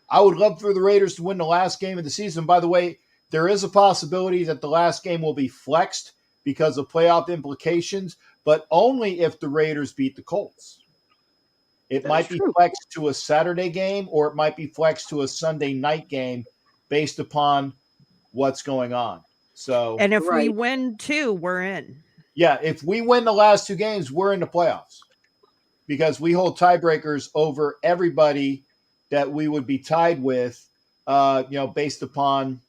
I would love for the Raiders to win the last game of the season. By the way, there is a possibility that the last game will be flexed because of playoff implications, but only if the Raiders beat the Colts. It might be flexed to a Saturday game, or it might be flexed to a Sunday night game based upon what's going on. So, and if we win 2, we're in. Yeah, if we win the last 2 games, we're in the playoffs because we hold tiebreakers over everybody that we would be tied with, based upon,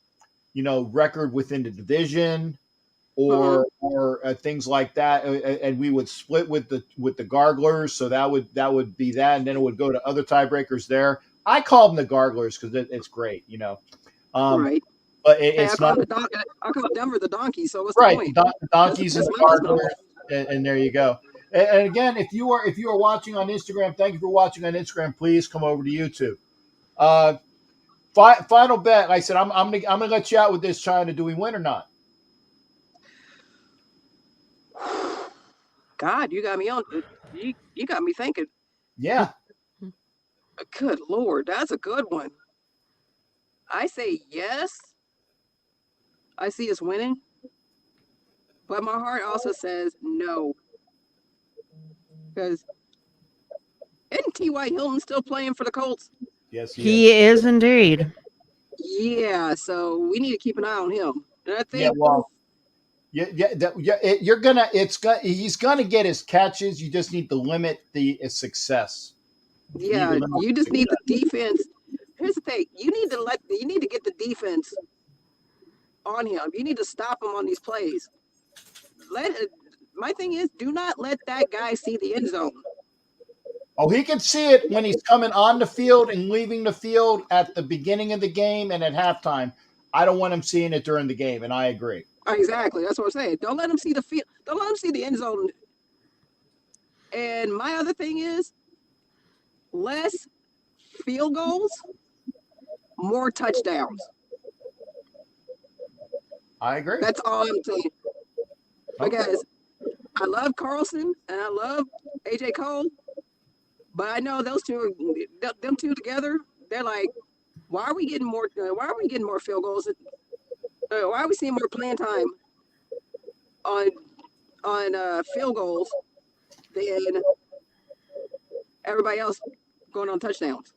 record within the division or things like that, and we would split with the Garglers, so that would be that, and then it would go to other tiebreakers there. I call them the Garglers because it's great, right. But it's not. I call Denver the donkey. So what's right? The point? The donkeys and the Garglers, and there you go. And again, if you are watching on Instagram, thank you for watching on Instagram. Please come over to YouTube. Final bet. Like I said, I'm gonna let you out with this, China. Do we win or not? God, you got me on. You got me thinking. Yeah. Good Lord, that's a good one. I say yes. I see us winning, but my heart also says no. Because isn't T.Y. Hilton still playing for the Colts? Yes, he is indeed. Yeah, so we need to keep an eye on him. And I think. Yeah, well. He's gonna get his catches. You just need to limit the success. Yeah, you just need the defense. Here's the thing: you need to get the defense on him. You need to stop him on these plays. My thing is, do not let that guy see the end zone. Oh, he can see it when he's coming on the field and leaving the field at the beginning of the game and at halftime. I don't want him seeing it during the game, and I agree. Exactly. That's what I'm saying. Don't let him see the field. Don't let him see the end zone. And my other thing is less field goals, more touchdowns. I agree. That's all I'm saying. Okay. Because I love Carlson and I love AJ Cole, but I know them two together, they're like, why are we getting more field goals? Why are we seeing more playing time on on field goals than everybody else going on touchdowns.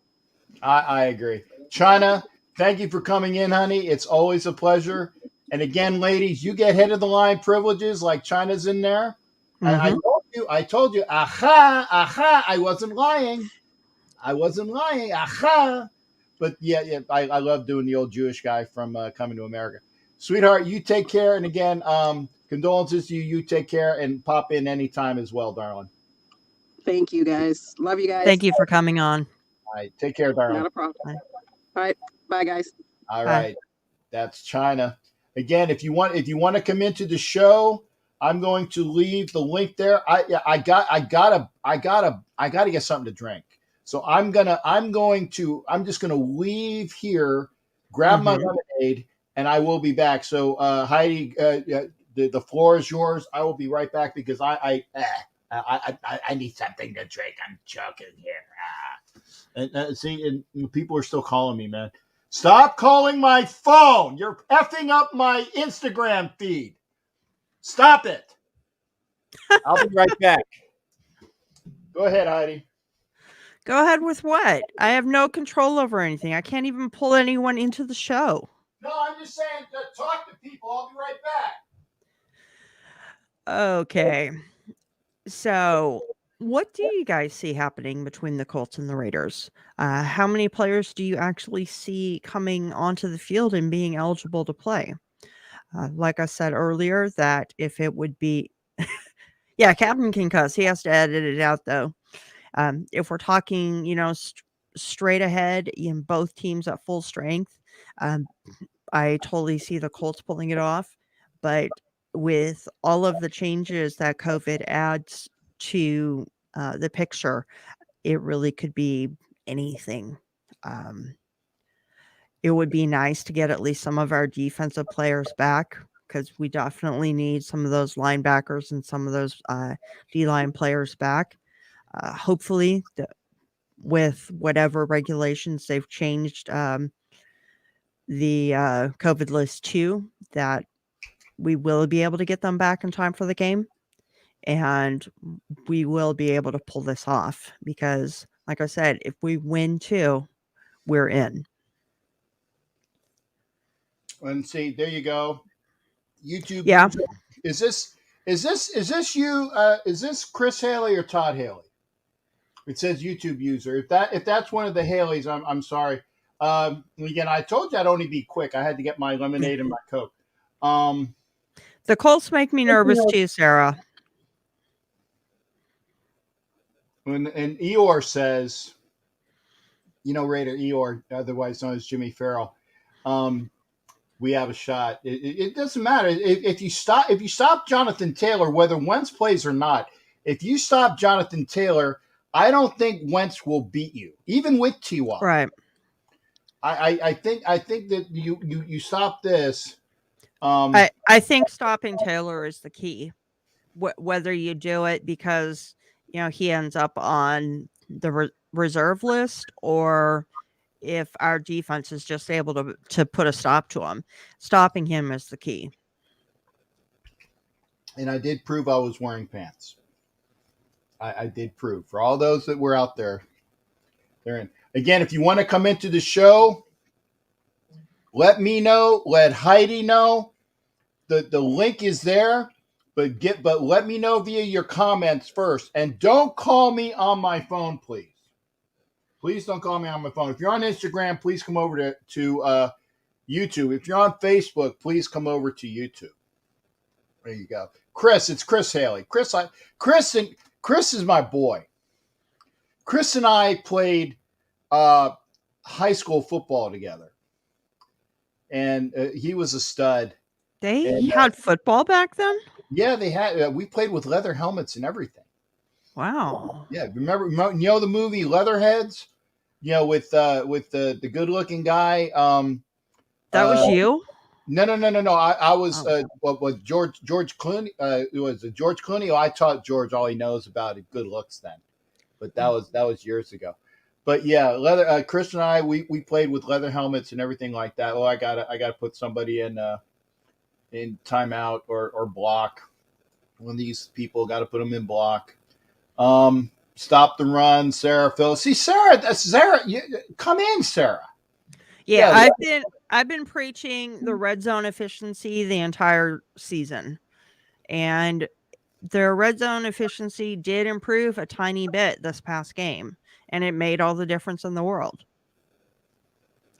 I agree. China, thank you for coming in, honey. It's always a pleasure. And again, ladies, you get head of the line privileges like China's in there. I told you, aha, I wasn't lying. Aha. But yeah, I love doing the old Jewish guy from Coming to America. Sweetheart, you take care. And again, condolences to you. You take care and pop in anytime as well, darling. Thank you, guys. Love you guys. Thank you for coming on. All right. Take care, darling. Not a problem. Bye. All right. Bye, guys. All Bye. right. That's China. Again, if you want to come into the show, I'm going to leave the link there. I gotta get something to drink. So I'm just gonna leave here, grab my lemonade, and I will be back. So Heidi, the floor is yours. I will be right back because I need something to drink. I'm choking here. And people are still calling me, man. Stop calling my phone. You're effing up my Instagram feed. Stop it. I'll be right back. Go ahead, Heidi. Go ahead with what? I have no control over anything. I can't even pull anyone into the show. No, I'm just saying, talk to people. I'll be right back. Okay. So, what do you guys see happening between the Colts and the Raiders? How many players do you actually see coming onto the field and being eligible to play? Like I said earlier, that if it would be, yeah, Captain can cuss. He has to edit it out though. If we're talking, straight ahead in both teams at full strength, I totally see the Colts pulling it off. But with all of the changes that COVID adds to the picture, it really could be anything. It would be nice to get at least some of our defensive players back because we definitely need some of those linebackers and some of those D-line players back. Hopefully, with whatever regulations they've changed the COVID list to, that we will be able to get them back in time for the game. And we will be able to pull this off because, like I said, if we win too, we're in. And see, there you go. YouTube. Yeah. Is this you? Is this Chris Haley or Todd Haley? It says YouTube user. If that's one of the Haleys, I'm sorry. Again, I told you I'd only be quick. I had to get my lemonade and my Coke. The Colts make me nervous too, Sarah. And Eeyore says, Raider Eeyore, otherwise known as Jimmy Farrell, we have a shot. It doesn't matter if you stop Jonathan Taylor, whether Wentz plays or not. If you stop Jonathan Taylor, I don't think Wentz will beat you, even with T.Y. Right. I think that you stop this. I think stopping Taylor is the key. Whether you do it because he ends up on the reserve list, or if our defense is just able to put a stop to him, stopping him is the key. And I did prove I was wearing pants. I did prove for all those that were out there. They're in. Again, if you want to come into the show, let me know. Let Heidi know. The link is there, but let me know via your comments first. And don't call me on my phone, please. Please don't call me on my phone. If you're on Instagram, please come over to YouTube. If you're on Facebook, please come over to YouTube. There you go. Chris, it's Chris Haley. Chris is my boy. Chris and I played high school football together, and he was a stud. They had football back then? Yeah, they had. We played with leather helmets and everything. Wow. Yeah, remember the movie Leatherheads? With the good-looking guy. That was you? No. I was with George Clooney. It was George Clooney. I taught George all he knows about good looks then, but that was years ago. But yeah, Chris and I we played with leather helmets and everything like that. Oh, I gotta put somebody in timeout or block. One of these people got to put them in block. Stop the run, Sarah. Phil, see Sarah. That's Sarah. Come in, Sarah. Yeah, I've been preaching the red zone efficiency the entire season, and their red zone efficiency did improve a tiny bit this past game, and it made all the difference in the world.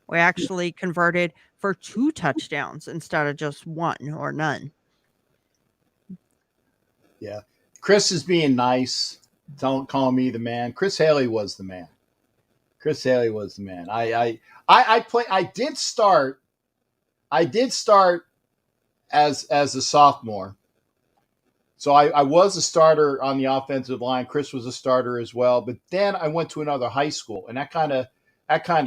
We actually converted for 2 touchdowns instead of just 1 or none. Yeah. Chris is being nice. Don't call me the man. Chris Haley was the man. Chris Haley was the man. I did start as a sophomore. So I was a starter on the offensive line. Chris was a starter as well. But then I went to another high school, and that kind of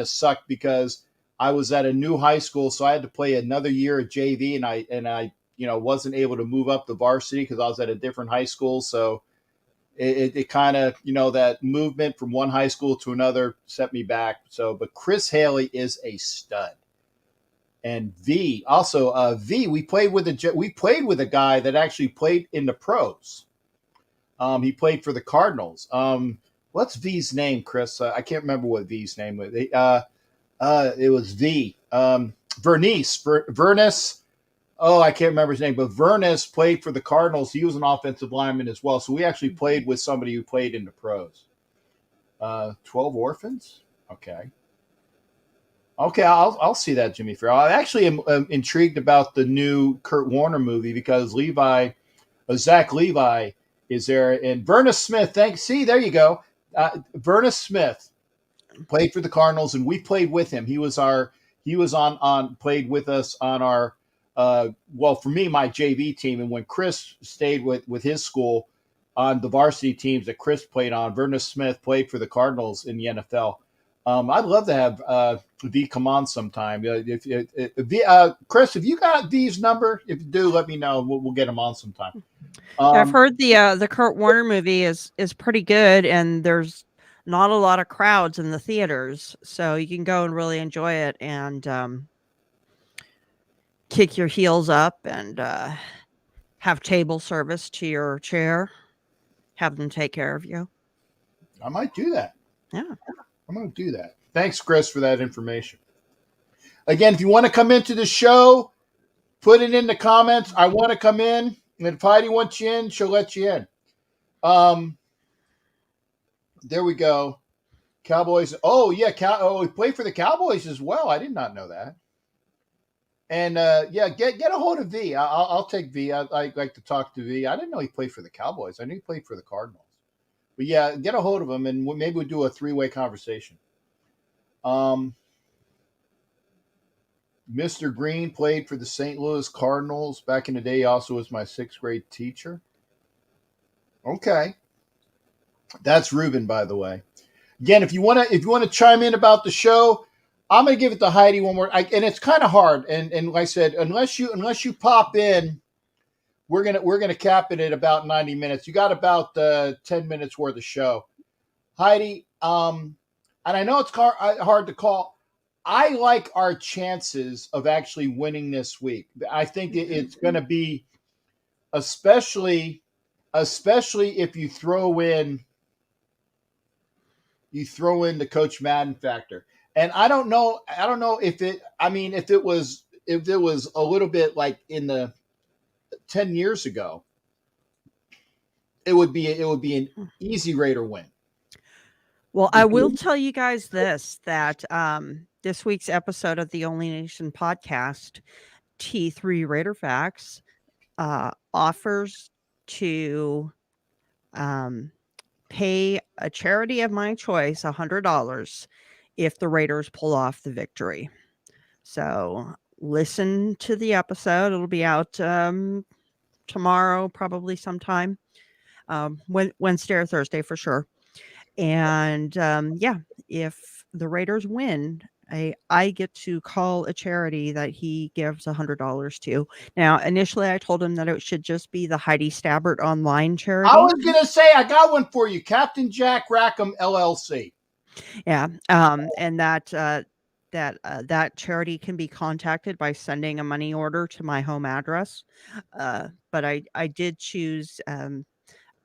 sucked because I was at a new high school, so I had to play another year at JV, and I wasn't able to move up to varsity because I was at a different high school. So it kind of, that movement from one high school to another set me back. So, but Chris Haley is a stud. And V, we played with a guy that actually played in the pros. He played for the Cardinals. What's V's name, Chris? I can't remember what V's name was. It was V. Vernis. Oh, I can't remember his name, but Vernis played for the Cardinals. He was an offensive lineman as well. So we actually played with somebody who played in the pros. 12 Orphans? Okay, I'll see that, Jimmy Farrell. I actually am intrigued about the new Kurt Warner movie because Zach Levi is there. And Vernis Smith, there you go. Vernis Smith played for the Cardinals, and we played with him. He played with us on our, for me, my JV team. And when Chris stayed with his school on the varsity teams that Chris played on, Vernis Smith played for the Cardinals in the NFL. I'd love to have V come on sometime. Chris, have you got V's number? If you do, let me know. We'll get him on sometime. I've heard the Kurt Warner movie is pretty good, and there's not a lot of crowds in the theaters, so you can go and really enjoy it and kick your heels up and have table service to your chair. Have them take care of you. I might do that. Yeah. I'm going to do that. Thanks, Chris, for that information. Again, if you want to come into the show, put it in the comments. I want to come in. And if Heidi wants you in, she'll let you in. There we go. Cowboys. Oh, yeah. He played for the Cowboys as well. I did not know that. And, get a hold of V. I'll take V. I like to talk to V. I didn't know he played for the Cowboys. I knew he played for the Cardinals. But yeah, get a hold of him, and maybe we'll do a 3-way conversation. Mr. Green played for the St. Louis Cardinals back in the day. He also was my 6th grade teacher. Okay, that's Ruben, by the way. Again, if you want to chime in about the show, I'm going to give it to Heidi one more. And it's kind of hard. And like I said, unless you pop in. We're gonna cap it at about 90 minutes. You got about 10 minutes worth of show, Heidi. And I know it's hard to call. I like our chances of actually winning this week. I think it's going to be, especially if you throw in the Coach Madden factor. And I don't know if it was a little bit like in the 10 years ago, it would be an easy Raider win. Well, I will tell you guys that this week's episode of the Only Nation podcast, T3 Raider Facts, offers to pay a charity of my choice $100 if the Raiders pull off the victory. So listen to the episode. It'll be out tomorrow, probably sometime, Wednesday or Thursday for sure. And if the Raiders win, I get to call a charity that he gives $100 to. Now, initially, I told him that it should just be the Heidi Stabbert online charity. I was gonna say I got one for you, Captain Jack Rackham LLC. Yeah, and that that that charity can be contacted by sending a money order to my home address. But I did choose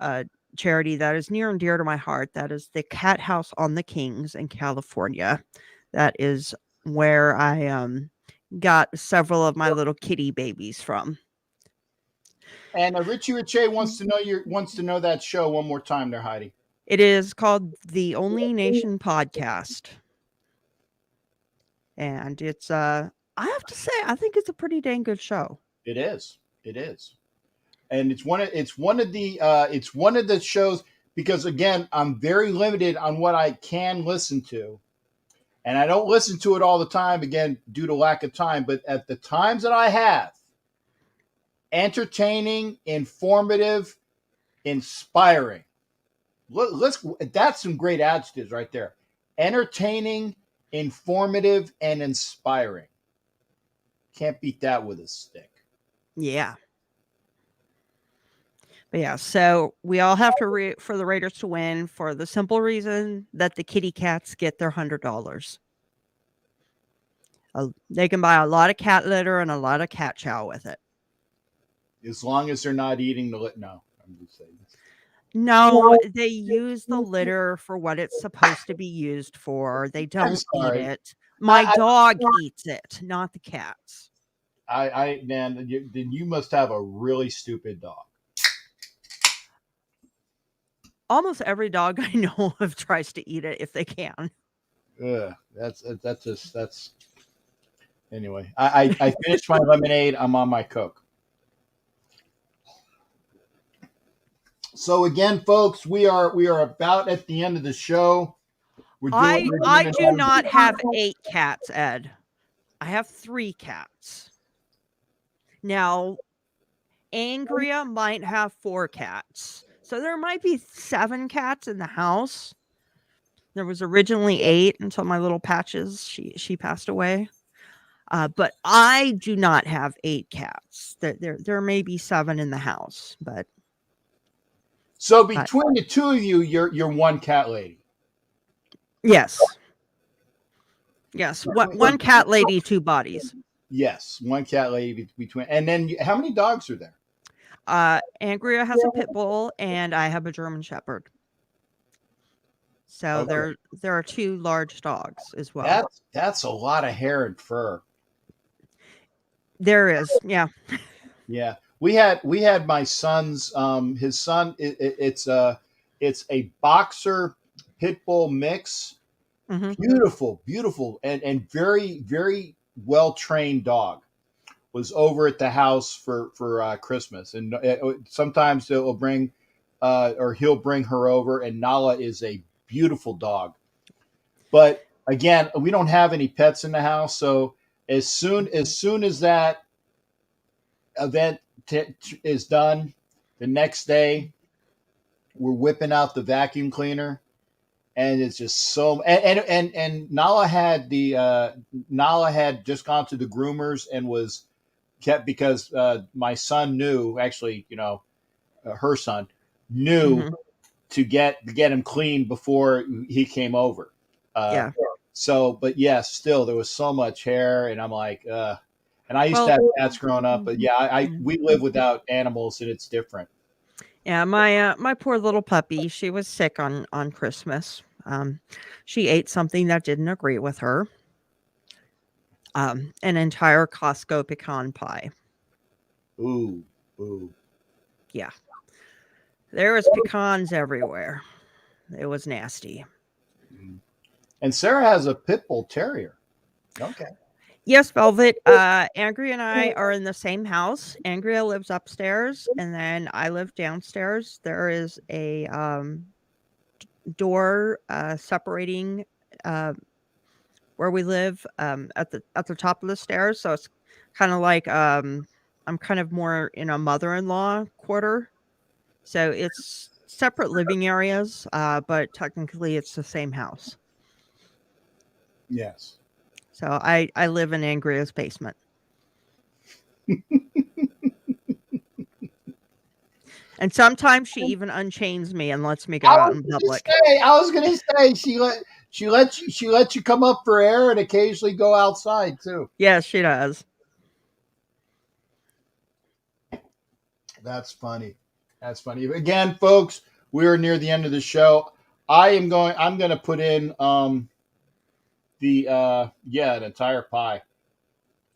a charity that is near and dear to my heart. That is the Cat House on the Kings in California. That is where I got several of my little kitty babies from. And Richie Riche wants to know that show one more time there, Heidi. It is called the Only Nation Podcast. And it's I have to say, I think it's a pretty dang good show. It is. And it's one of the shows, because again, I'm very limited on what I can listen to. And I don't listen to it all the time, again, due to lack of time, but at the times that I have, entertaining, informative, inspiring. That's some great adjectives right there. Entertaining, informative, and inspiring. Can't beat that with a stick. Yeah. But yeah, so we all have to root for the Raiders to win for the simple reason that the kitty cats get their $100. They can buy a lot of cat litter and a lot of cat chow with it. As long as they're not eating the litter. No, I'm just saying. No, they use the litter for what it's supposed to be used for. They don't eat it. My dog eats it, not the cats. Man, then you must have a really stupid dog. Almost every dog I know of tries to eat it if they can. That's anyway. I finished my lemonade. I'm on my Coke. So again, folks, we are about at the end of the show. I do not have 8 cats, Ed. I have 3 cats. Now, Angria might have 4 cats. So there might be 7 cats in the house. There was originally 8 until my little Patches, she passed away. But I do not have 8 cats. There may be 7 in the house, but so between the two of you, you're one cat lady. Yes. Yes. One cat lady, 2 bodies. Yes, one cat lady between. And then how many dogs are there? Angria has a pit bull, and I have a German Shepherd. So Okay. there are 2 large dogs as well. That's a lot of hair and fur. There is, yeah. Yeah, we had my son's his son. It's a boxer pit bull mix. Mm-hmm. Beautiful, and very, very well trained dog. Was over at the house for Christmas, and sometimes he'll bring her over. And Nala is a beautiful dog, but again, we don't have any pets in the house. So as soon as that event is done, the next day we're whipping out the vacuum cleaner, and it's just so. And Nala had just gone to the groomers and was kept because my son knew, actually, her son knew Mm-hmm. to get him clean before he came over. Yeah. So, but yes, still there was so much hair, and I'm like, and I used to have cats growing up, but yeah, we live without animals, and it's different. Yeah, my poor little puppy, she was sick on Christmas. She ate something that didn't agree with her. An entire Costco pecan pie. Ooh. Yeah. There was pecans everywhere. It was nasty. And Sarah has a pit bull terrier. Okay. Yes, Velvet. Angria and I are in the same house. Angria lives upstairs, and then I live downstairs. There is a door separating where we live at the top of the stairs. So it's kind of like I'm kind of more in a mother-in-law quarter. So it's separate living areas, but technically it's the same house. Yes. So I live in Angria's basement. And sometimes she even unchains me and lets me go out in public. I was gonna say She lets you come up for air and occasionally go outside too. Yes, she does. That's funny. That's funny. Again, folks, we are near the end of the show. I'm going to put in an entire pie.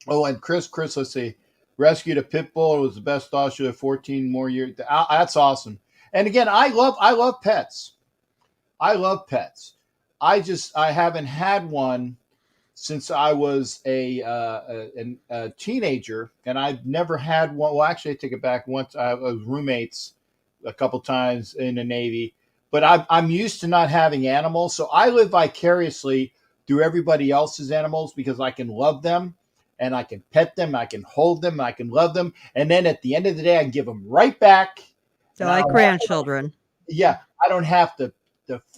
Oh, and Chris, let's see. Rescued a pit bull. It was the best dog. Should have 14 more years. That's awesome. And again, I love pets. I love pets. I haven't had one since I was a teenager, and I've never had one. Well, actually, I take it back. Once I was roommates a couple times in the Navy, but I'm used to not having animals, so I live vicariously through everybody else's animals because I can love them, and I can pet them, I can hold them, I can love them, and then at the end of the day, I give them right back. They're like grandchildren. Yeah, I don't have to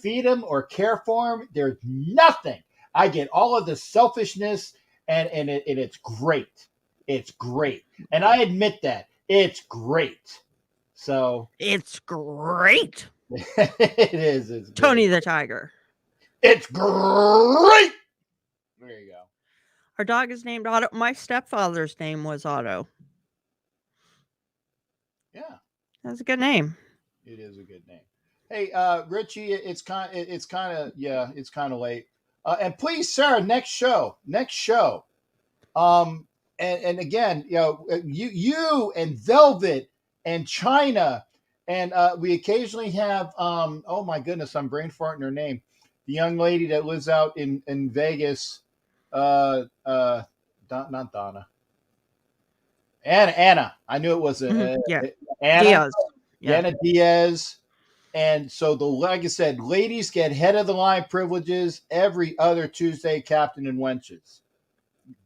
feed them or care for them. There's nothing. I get all of the selfishness, and it's great. It's great. And I admit that. It's great. So. It's great. It is. It's great. Tony the Tiger. It's great. There you go. Our dog is named Otto. My stepfather's name was Otto. Yeah. That's a good name. It is a good name. Hey, Richie, it's kind of late. And please, Sarah, next show. And again, you and Velvet and China, and we occasionally have oh my goodness, I'm brain farting her name. The young lady that lives out in Vegas, not Donna. Anna. I knew it was Anna. Diaz. Yeah. Anna Diaz. And so, like I said, ladies get head of the line privileges every other Tuesday, Captain and Wenches.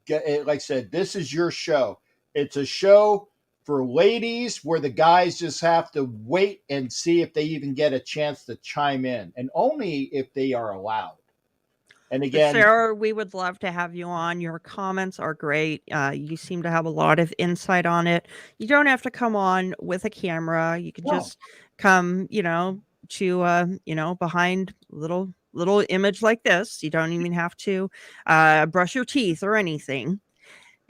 Like I said, this is your show. It's a show for ladies where the guys just have to wait and see if they even get a chance to chime in, and only if they are allowed. And again, Sarah, we would love to have you on. Your comments are great. You seem to have a lot of insight on it. You don't have to come on with a camera. You can just come, to behind little image like this. You don't even have to brush your teeth or anything.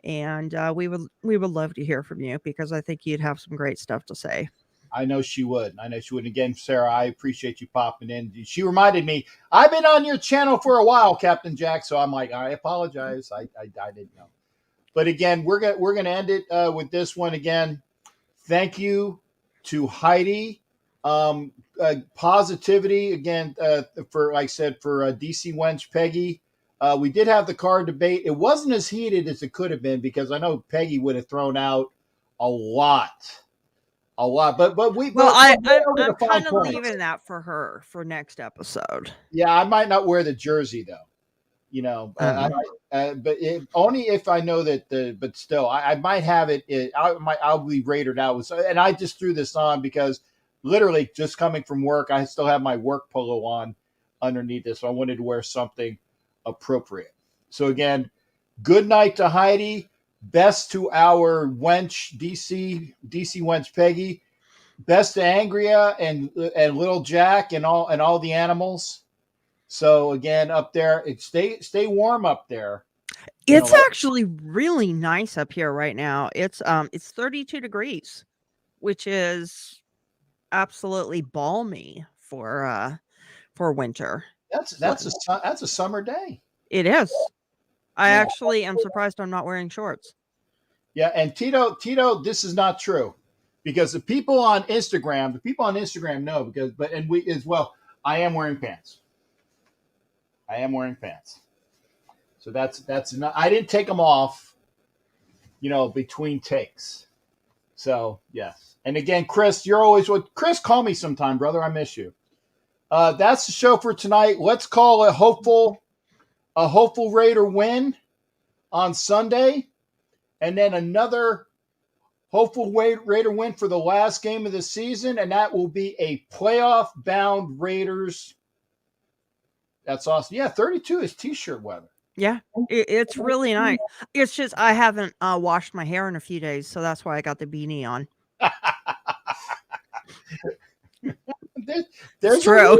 And we would love to hear from you because I think you'd have some great stuff to say. I know she would. And again, Sarah, I appreciate you popping in. She reminded me, I've been on your channel for a while, Captain Jack. So I'm like, I apologize. I didn't know. But again, we're gonna end it with this one again. Thank you to Heidi. Positivity again for, like I said, for DC Wench Peggy. We did have the car debate. It wasn't as heated as it could have been because I know Peggy would have thrown out a lot. But I'm kind of leaving that for her for next episode. Yeah, I might not wear the jersey though. But only if I know that but still, I might have it. I'll be rated out. And I just threw this on because literally just coming from work, I still have my work polo on underneath this. So I wanted to wear something appropriate. So again, good night to Heidi. Best to our wench, DC Wench Peggy. Best to Angria and little Jack and all the animals. So again, up there, stay warm up there. It's actually really nice up here right now. It's 32 degrees, which is absolutely balmy for winter. That's a summer day. It is. I actually am surprised I'm not wearing shorts. Yeah, and Tito, this is not true because the people on Instagram know and we as well. I am wearing pants. So that's not. I didn't take them off, between takes. So yes. And again, Chris, you're always with Chris. Call me sometime, brother. I miss you. That's the show for tonight. Let's call a hopeful Raider win on Sunday, and then another hopeful Raider win for the last game of the season, and that will be a playoff-bound Raiders. That's awesome. Yeah, 32 is T-shirt weather. Yeah, it's really nice. It's just I haven't washed my hair in a few days, so that's why I got the beanie on. There's true.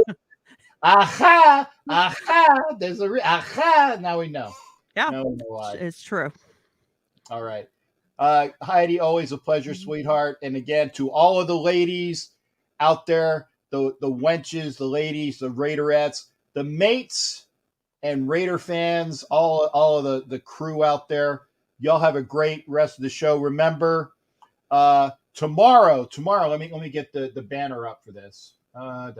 Aha! Aha! There's a aha! Now we know. Yeah, Now we know why. it's true. All right. Heidi, always a pleasure, sweetheart. And again, to all of the ladies out there, the wenches, the ladies, the Raiderettes, the mates, and Raider fans, all of the crew out there, y'all have a great rest of the show. Remember, tomorrow, let me get the banner up for this. I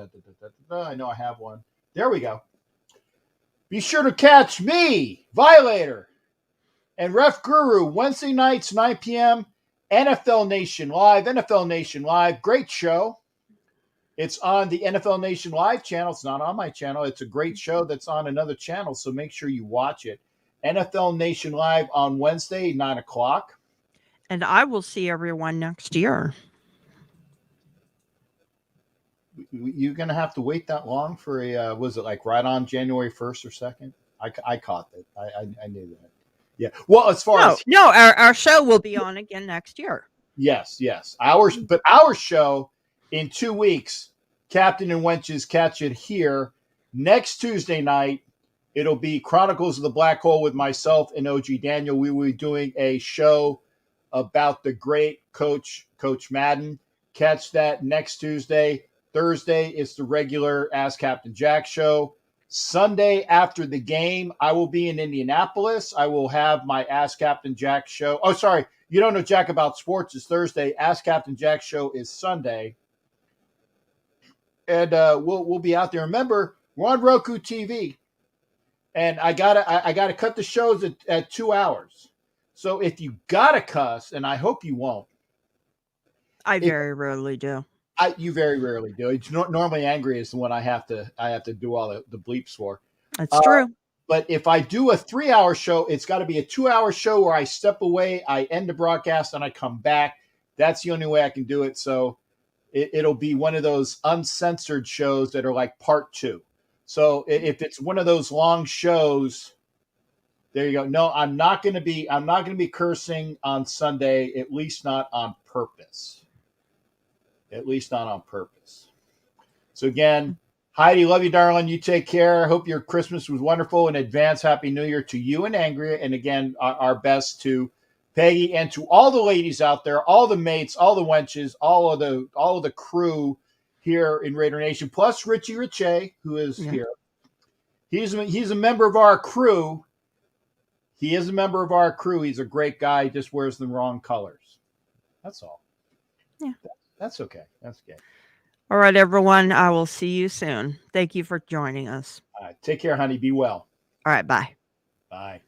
know I have one. There we go. Be sure to catch me, Violator, and Ref Guru Wednesday nights, 9 p.m. NFL Nation Live. Great show. It's on the NFL Nation Live channel. It's not on my channel. It's a great show that's on another channel, so make sure you watch it. NFL Nation Live on Wednesday, 9 o'clock. And I will see everyone next year. You're going to have to wait that long for a, was it like right on January 1st or 2nd? I caught that. I knew that. Yeah. Well, as far as... No, our show will be on again next year. Yes. Our show in 2 weeks, Captain and Wenches catch it here. Next Tuesday night, it'll be Chronicles of the Black Hole with myself and OG Daniel. We will be doing a show about the great Coach Madden. Catch that next Tuesday. Thursday is the regular Ask Captain Jack show. Sunday after the game, I will be in Indianapolis. I will have my Ask Captain Jack show. Oh, sorry. You don't know Jack about sports. It's Thursday. Ask Captain Jack show is Sunday. And we'll be out there. Remember, we're on Roku TV. And I gotta cut the shows at 2 hours. So if you gotta cuss, and I hope you won't. I very rarely do. You very rarely do. It's normally angry is the one I have to do all the bleeps for. That's true. But if I do a 3-hour show, it's got to be a 2-hour show where I step away, I end the broadcast, and I come back. That's the only way I can do it. So it'll be one of those uncensored shows that are like part 2. So if it's one of those long shows, there you go. No, I'm not going to be cursing on Sunday, at least not on purpose. At least not on purpose. So again, Heidi, love you, darling. You take care. I hope your Christmas was wonderful. In advance, Happy New Year to you and Angria. And again, our best to Peggy and to all the ladies out there, all the mates, all the wenches, all of the crew here in Raider Nation, plus Richie Riche, who is here. He's a member of our crew. He is a member of our crew. He's a great guy. He just wears the wrong colors. That's all. Yeah. That's okay. That's okay. All right, everyone. I will see you soon. Thank you for joining us. All right. Take care, honey. Be well. All right. Bye. Bye.